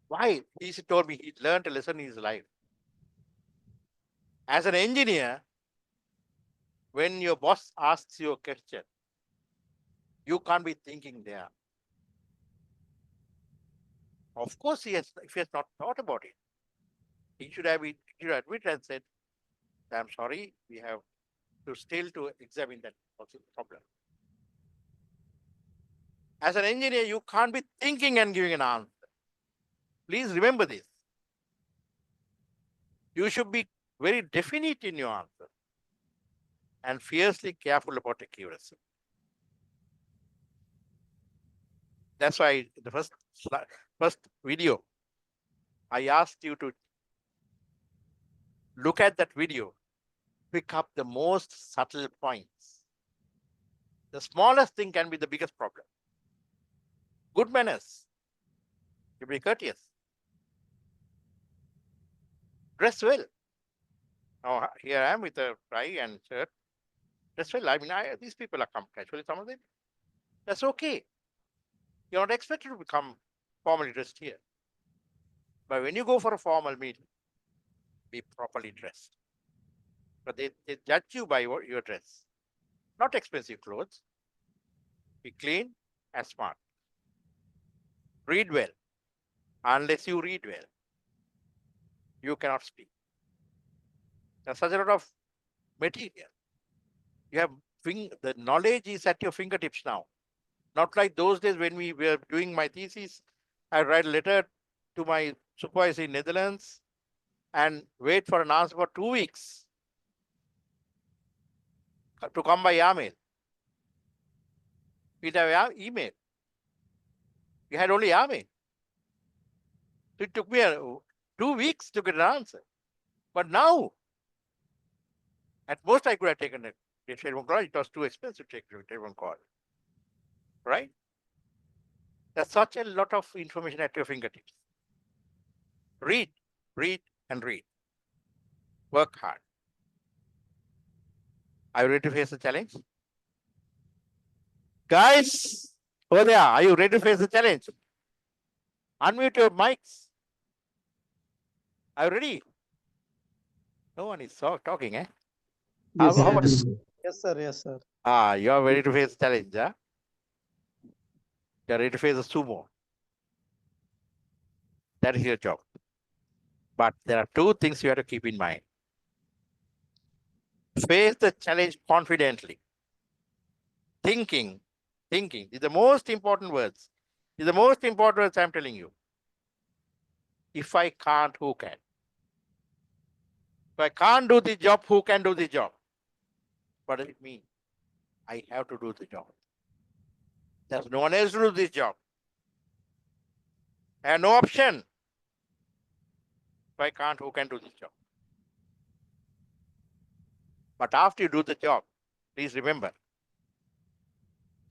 Why? He told me he learned a lesson in his life. As an engineer, when your boss asks you a question, you can't be thinking there. Of course, if he has not thought about it, he should admit and said, I'm sorry, we have to still examine that problem. As an engineer, you can't be thinking and giving an answer. Please remember this. You should be very definite in your answer and fiercely careful about accuracy. That's why the first video, I asked you to look at that video, pick up the most subtle points. The smallest thing can be the biggest problem. Good manners. You be courteous. Dress well. Now, here I am with a tie and shirt. Dress well. I mean, these people are come casually, some of them. That's okay. You're not expected to become formally dressed here. But when you go for a formal meeting, be properly dressed. But they judge you by your dress. Not expensive clothes. Be clean and smart. Read well. Unless you read well, you cannot speak. There's such a lot of material. You have the knowledge is at your fingertips now. Not like those days when we were doing my thesis, I write a letter to my supervisor in Netherlands and wait for an answer for 2 weeks to come by email. We didn't have email. We had only email. So it took me 2 weeks to get an answer. But now, at most I could have taken a telephone call. It was too expensive to take a telephone call. Right? There's such a lot of information at your fingertips. Read, and read. Work hard. Are you ready to face the challenge? Guys, over there, are you ready to face the challenge? Unmute your mics. Are you ready? No one is talking, eh? Yes, How about yes, sir. Yes, sir. you are ready to face the challenge, huh? You're ready to face a sumo. That is your job. But there are two things you have to keep in mind. Face the challenge confidently. Thinking is the most important words. Is the most important words I'm telling you. If I can't, who can? If I can't do the job, who can do the job? What does it mean? I have to do the job. There's no one else to do this job. I have no option. If I can't, who can do this job? But after you do the job, please remember,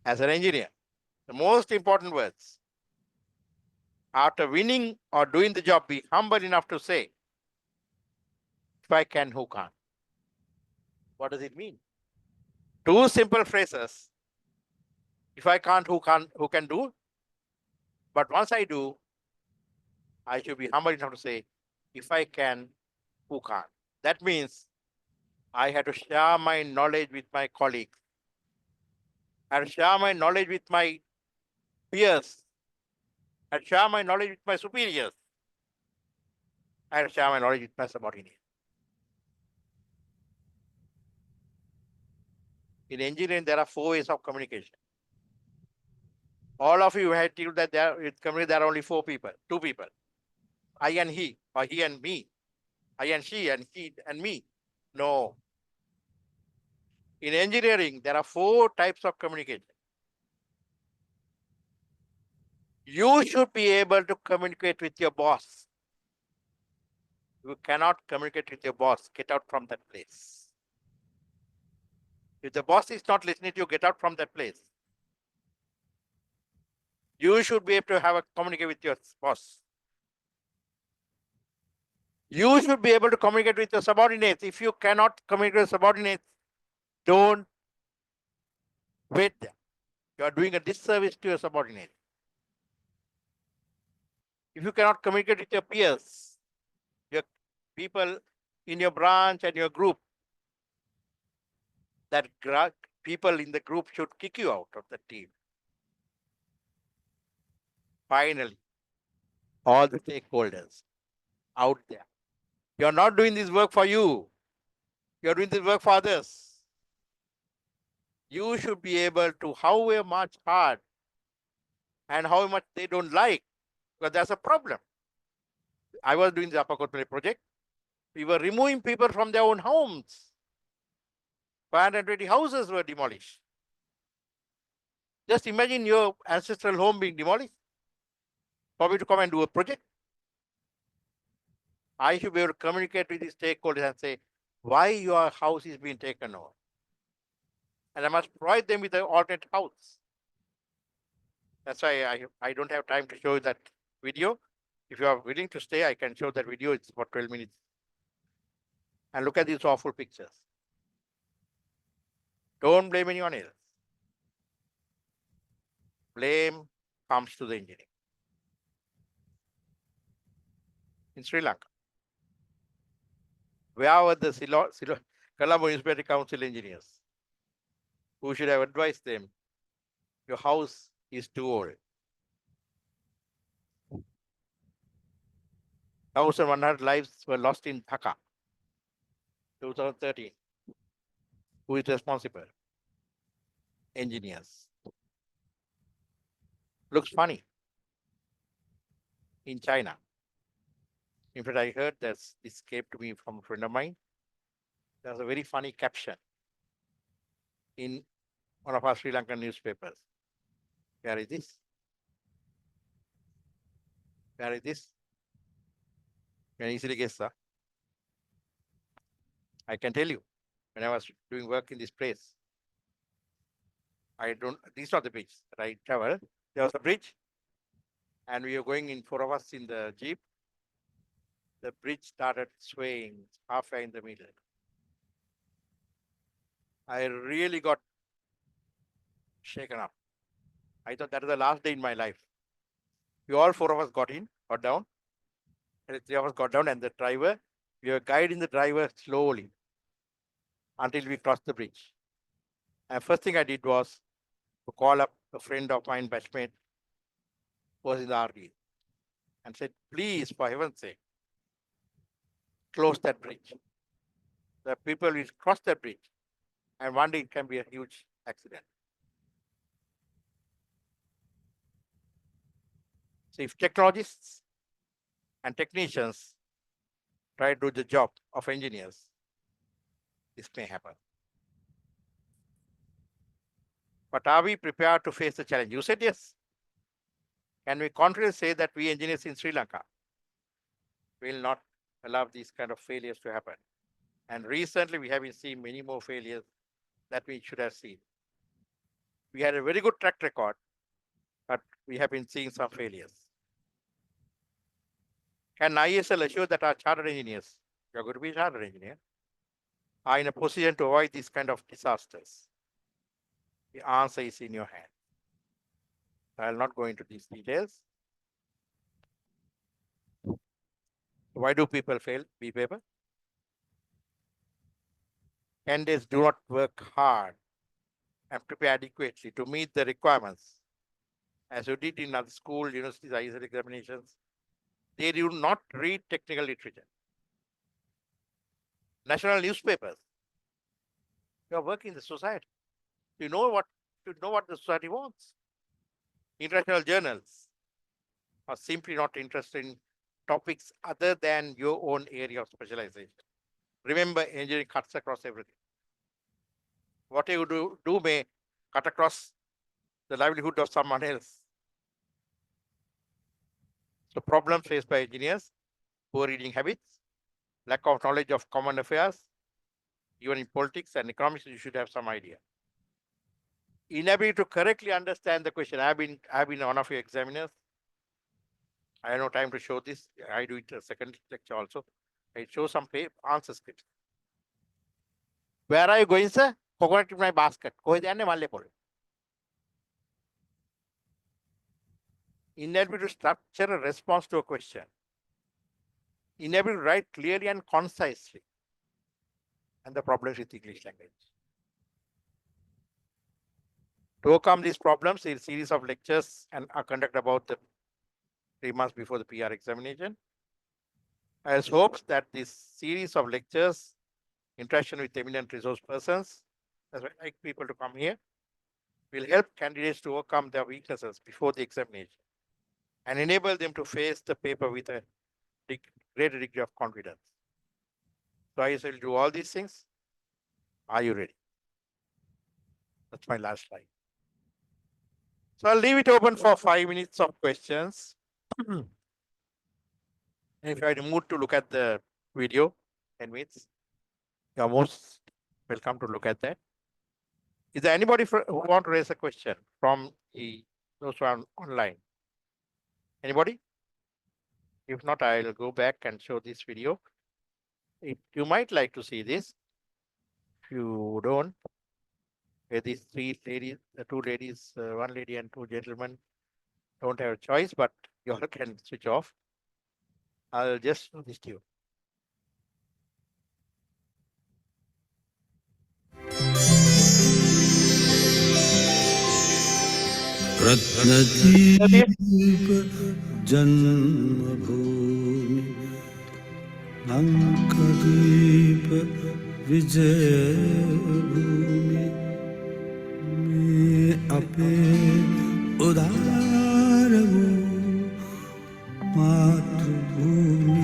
as an engineer, the most important words, after winning or doing the job, be humble enough to say, if I can, who can't? What does it mean? Two simple phrases. If I can't, who can do? But once I do, I should be humble enough to say, if I can, who can't? That means I have to share my knowledge with my colleagues. I have to share my knowledge with my peers. I have to share my knowledge with my superiors. I have to share my knowledge with my subordinates. In engineering, there are 4 ways of communication. All of you had told that there are only 4 people, 2 people. I and he, or he and me. I and she, and he and me. No. In engineering, there are 4 types of communication. You should be able to communicate with your boss. You cannot communicate with your boss. Get out from that place. If the boss is not listening to you, get out from that place. You should be able to have a communicate with your boss. You should be able to communicate with your subordinates. If you cannot communicate with subordinates, don't wait there. You are doing a disservice to your subordinates. If you cannot communicate with your peers, your people in your branch and your group, that people in the group should kick you out of the team. Finally, all the stakeholders out there. You're not doing this work for you. You're doing this work for others. You should be able to, however much hard and how much they don't like, because that's a problem. I was doing the Upper Kotmale project. We were removing people from their own homes. 520 houses were demolished. Just imagine your ancestral home being demolished for me to come and do a project. I should be able to communicate with the stakeholders and say, why your house is being taken over. And I must provide them with an alternate house. That's why I don't have time to show you that video. If you are willing to stay, I can show that video. It's about 12 minutes. And look at these awful pictures. Don't blame anyone else. Blame comes to the engineering. In Sri Lanka, where were the Colombo Municipality Council engineers who should have advised them, your house is too old. 1,100 lives were lost in Dhaka, 2013. Who is responsible? Engineers. Looks funny. In China. In fact, I heard this came to me from a friend of mine. There's a very funny caption in one of our Sri Lankan newspapers. Where is this? Where is this? You can easily guess, sir. I can tell you, when I was doing work in this place, these are the bridge that I traveled. There was a bridge, and we were going in, 4 of us in the Jeep. The bridge started swaying halfway in the middle. I really got shaken up. I thought that was the last day in my life. We all 4 of us got down, and the 3 of us got down, and the driver, we were guiding the driver slowly until we crossed the bridge. And first thing I did was to call up a friend of mine, batchmate, was in the army and said, please, for heaven's sake, close that bridge. The people will cross that bridge, and one day it can be a huge accident. So if technologists and technicians try to do the job of engineers, this may happen. But are we prepared to face the challenge? You said yes. Can we confidently say that we engineers in Sri Lanka will not allow these kind of failures to happen? And recently we have been seeing many more failures that we should have seen. We had a very good track record, but we have been seeing some failures. Can ISL assure that our chartered engineers, you're going to be a chartered engineer, are in a position to avoid these kind of disasters? The answer is in your hand. I'll not go into these details. Why do people fail B paper? Candidates do not work hard and prepare adequately to meet the requirements. As you did in other school, universities, ISL examinations, they do not read technical literature. National newspapers. You are working in the society. You know what the society wants. International journals are simply not interested in topics other than your own area of specialization. Remember, engineering cuts across everything. What you do may cut across the livelihood of someone else. So problems faced by engineers, poor reading habits, lack of knowledge of common affairs, even in politics and economics, you should have some idea. Inability to correctly understand the question. I've been one of your examiners. I have no time to show this. I do it a second lecture also. I show some answer scripts. Where are you going, sir? Coconut in my basket. Inability to structure a response to a question. Inability to write clearly and concisely. And the problems with English language. To overcome these problems, a series of lectures are conducted about 3 months before the PR examination. I have hopes that this series of lectures, interaction with eminent resource persons, as well, like people to come here, will help candidates to overcome their weaknesses before the examination and enable them to face the paper with a greater degree of confidence. So I will do all these things. Are you ready? That's my last slide. So I'll leave it open for 5 minutes of questions. If you are in the mood to look at the video, 10 minutes, you're most welcome to look at that. Is there anybody who want to raise a question from those who are online? Anybody? If not, I'll go back and show this video. If you might like to see this, if you don't, these 3 ladies, 2 ladies, 1 lady and 2 gentlemen don't have a choice, but you all can switch off. I'll just show this to you. Ratnadeep जन्मभूमि लंकादीप विजयभूमि में अपे उदार मातृभूमि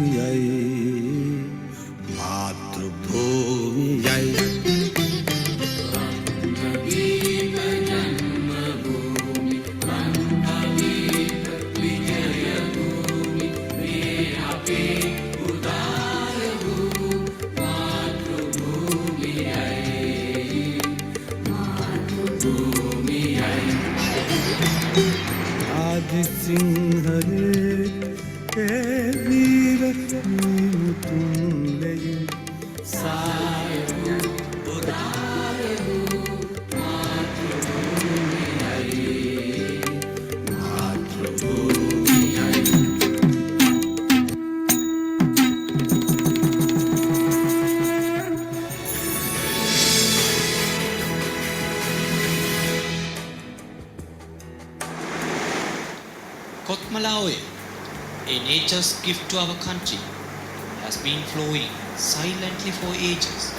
Malawi, a nature's gift to our country, has been flowing silently for ages,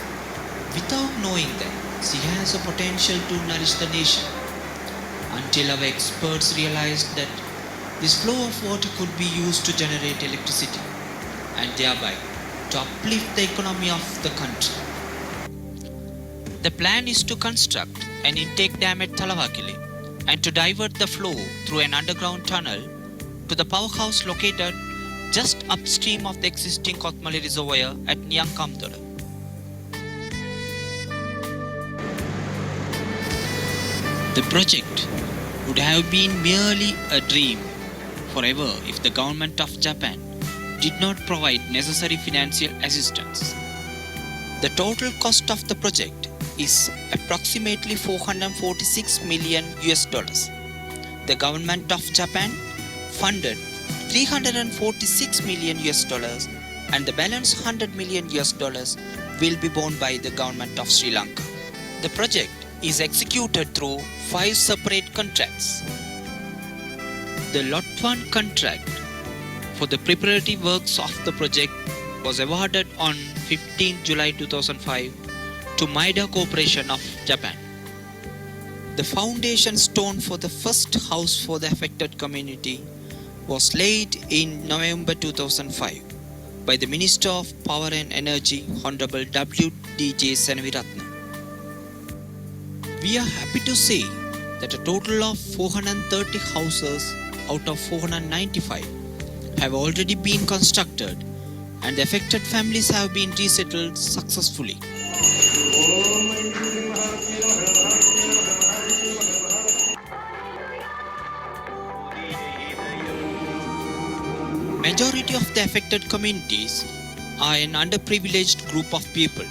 without knowing that she has a potential to nourish the nation, until our experts realized that this flow of water could be used to generate electricity and thereby to uplift the economy of the country. The plan is to construct an intake dam at Talawakele and to divert the flow through an underground tunnel to the powerhouse located just upstream of the existing Kothmale reservoir at Nyankamdora. The project would have been merely a dream forever if the government of Japan did not provide necessary financial assistance. The total cost of the project is approximately $446 million. The government of Japan funded $346 million and the balance $100 million will be borne by the government of Sri Lanka. The project is executed through 5 separate contracts. The Lot 1 contract for the preparatory works of the project was awarded on 15 July 2005 to Maida Corporation of Japan. The foundation stone for the first house for the affected community was laid in November 2005 by the Minister of Power and Energy, Honorable W.D.J. Senaviratne. We are happy to say that a total of 430 houses out of 495 have already been constructed and the affected families have been resettled successfully. Majority of the affected communities are an underprivileged group of people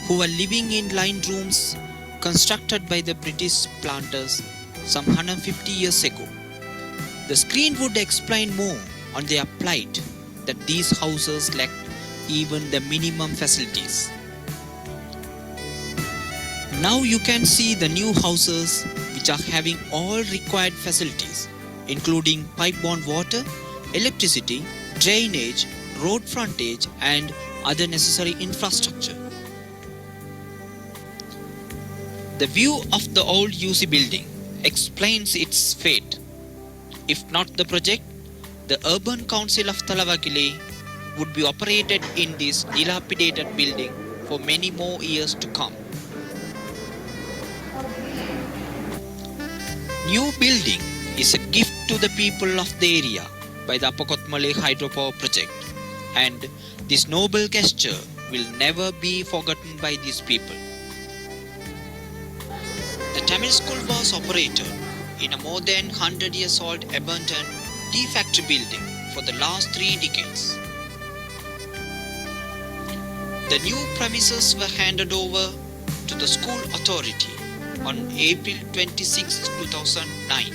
who are living in lined rooms constructed by the British planters some 150 years ago. The screen would explain more on their plight, that these houses lack even the minimum facilities. Now you can see the new houses which are having all required facilities, including pipe-borne water, electricity, drainage, road frontage and other necessary infrastructure. The view of the old UC building explains its fate. If not the project, the Urban Council of Talawakele would be operated in this dilapidated building for many more years to come. New building is a gift to the people of the area by the Upper Kothmale hydropower project, and this noble gesture will never be forgotten by these people. The Tamil school was operated in a more than 100 years old abandoned tea factory building for the last 3 decades. The new premises were handed over to the school authority on April 26, 2009.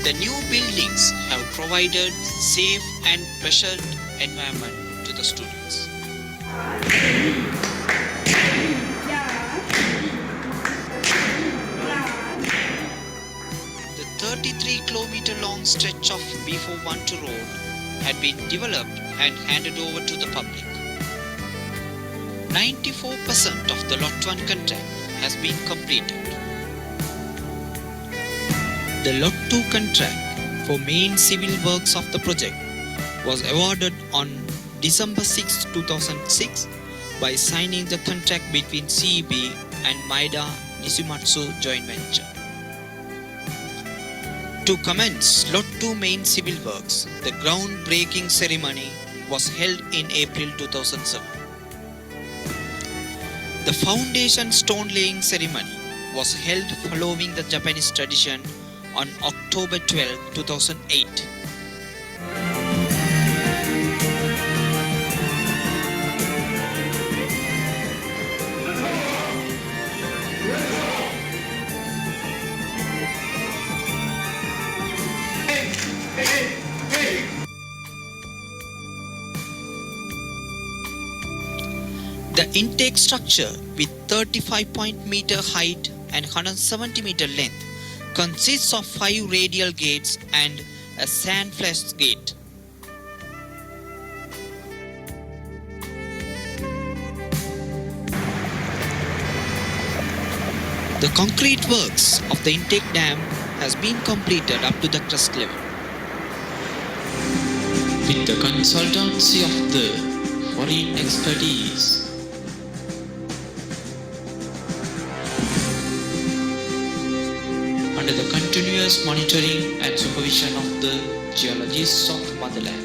The new buildings have provided safe and pleasant environment to the students. The 33-kilometer long stretch of B412 road had been developed and handed over to the public. 94% of the Lot 1 contract has been completed. The Lot 2 contract for main civil works of the project was awarded on December 6, 2006 by signing the contract between CEB and Maida Nishimatsu joint venture. To commence Lot 2 main civil works, the groundbreaking ceremony was held in April 2007. The foundation stone laying ceremony was held following the Japanese tradition on October 12, 2008. The intake structure with 35 meter height and 170 meter length consists of 5 radial gates and a sand flesh gate. The concrete works of the intake dam has been completed up to the crest level. With the consultancy of the foreign expertise, under the continuous monitoring and supervision of the geologists of the motherland,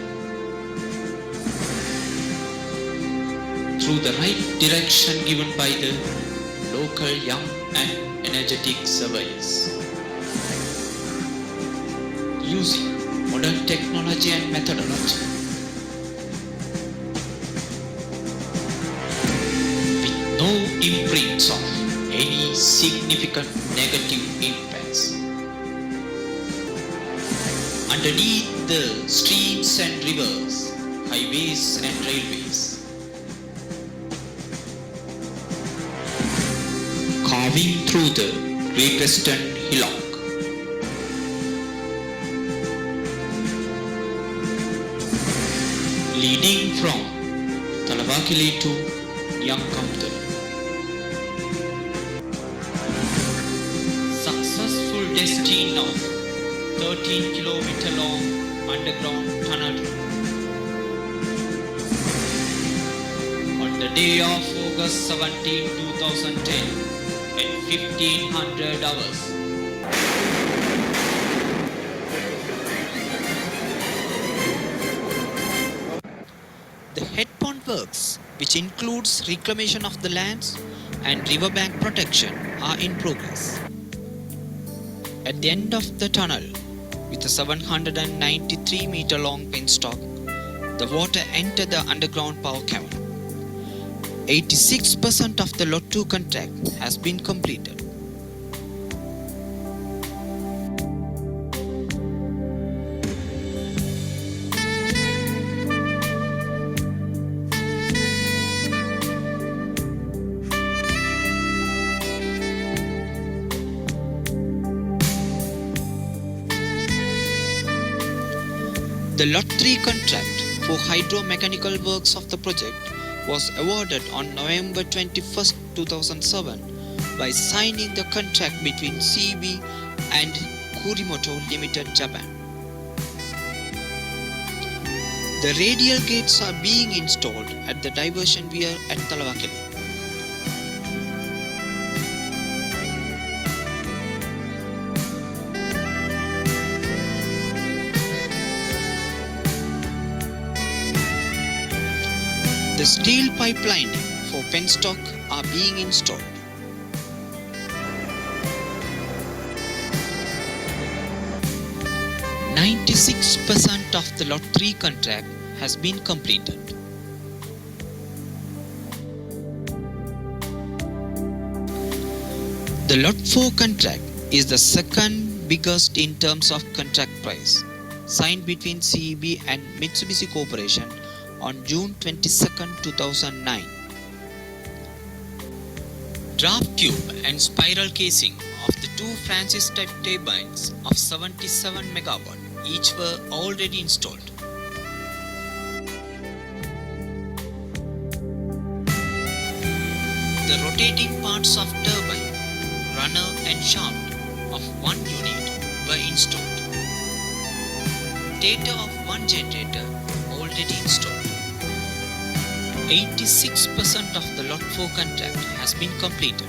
through the right direction given by the local young and energetic surveyors, using modern technology and methodology, with no imprints of any significant negative impacts. Underneath the streams and rivers, highways and railways, carving through the Great Western Hillock, leading from Talawakele to Nyankamtala. Successful testing of 13-kilometer long underground tunnel on the day of August 17, 2010 at 1500 hours. The head pond works, which includes reclamation of the lands and riverbank protection, are in progress. At the end of the tunnel, with a 793-meter long penstock, the water entered the underground power cavern. 86% of the Lot 2 contract has been completed. The Lot 3 contract for hydro-mechanical works of the project was awarded on November 21, 2007 by signing the contract between CEB and Kurimoto Limited, Japan. The radial gates are being installed at the diversion weir at Talawakele. The steel pipeline for penstock are being installed. %96 of the Lot 3 contract has been completed. The Lot 4 contract is the second biggest in terms of contract price, signed between CEB and Mitsubishi Corporation on June 22, 2009. Draft tube and spiral casing of the two Francis type turbines of 77 MW each were already installed. The rotating parts of turbine, runner and shaft of one unit were installed. Data of one generator already installed. 86% of the Lot 4 contract has been completed.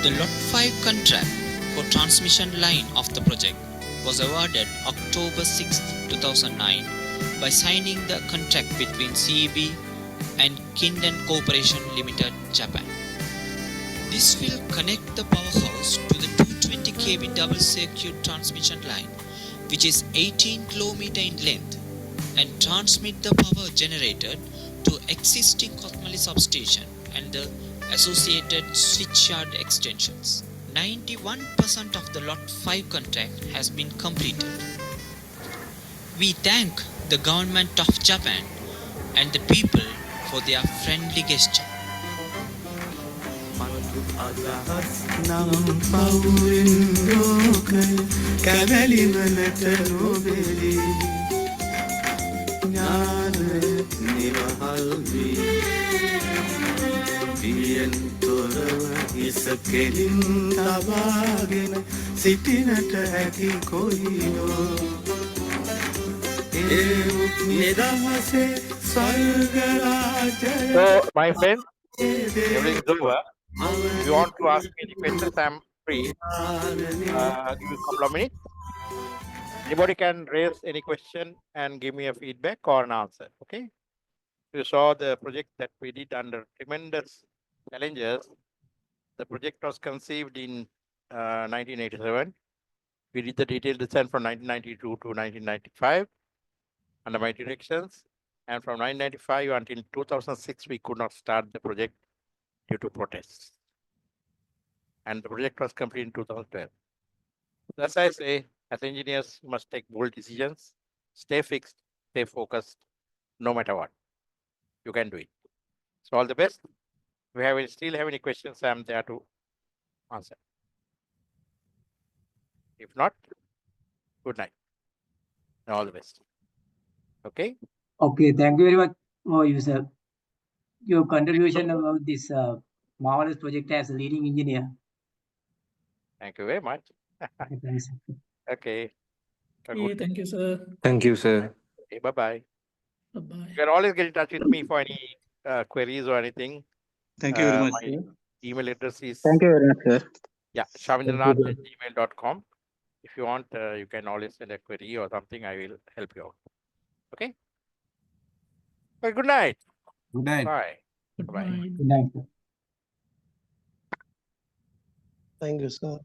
The Lot 5 contract for transmission line of the project was awarded October 6, 2009 by signing the contract between CEB and Kinden Corporation Limited, Japan. This will connect the powerhouse to the 220 kV double circuit transmission line, which is 18 km in length, and transmit the power generated to existing Kothmali substation and the associated switchyard extensions. 91% of the Lot 5 contract has been completed. We thank the government of Japan and the people for their friendly gesture. අදහස් නම් පවුවෙන් ලෝකය කැවැලිවලට නොබෙලි ඥානය නිවහල් වී පියෙන් තොරව හිස කෙලින් තබාගෙන සිටිනට හැකි කොයිනෝ නිදහසේ ස්වර්ගරාජය So, my friend, everything is over. If you want to ask me any questions, I'm free. Give you a couple of minutes. Anybody can raise any question and give me a feedback or an answer. Okay. You saw the project that we did under tremendous challenges. The project was conceived in 1987. We did the detailed design from 1992 to 1995 under my directions. And from 1995 until 2006, we could not start the project due to protests. And the project was completed in 2012. As I say, as engineers, you must take bold decisions, stay fixed, stay focused, no matter what. You can do it. So all the best. If we still have any questions, I'm there to answer. If not, good night. And all the best. Okay. Okay, thank you very much for your contribution about this marvelous project as a leading engineer. Thank you very much. Okay. Okay, thank you, sir. Thank you, sir. Okay, bye-bye. Bye-bye. You can always get in touch with me for any queries or anything. Thank you very much. My email address is Thank you very much, sir. yeah, shavindranath@gmail.com. If you want, you can always send a query or something. I will help you out. Okay. Well, good night. Good night. Bye. Good Bye. night. Good night. Thank you, sir.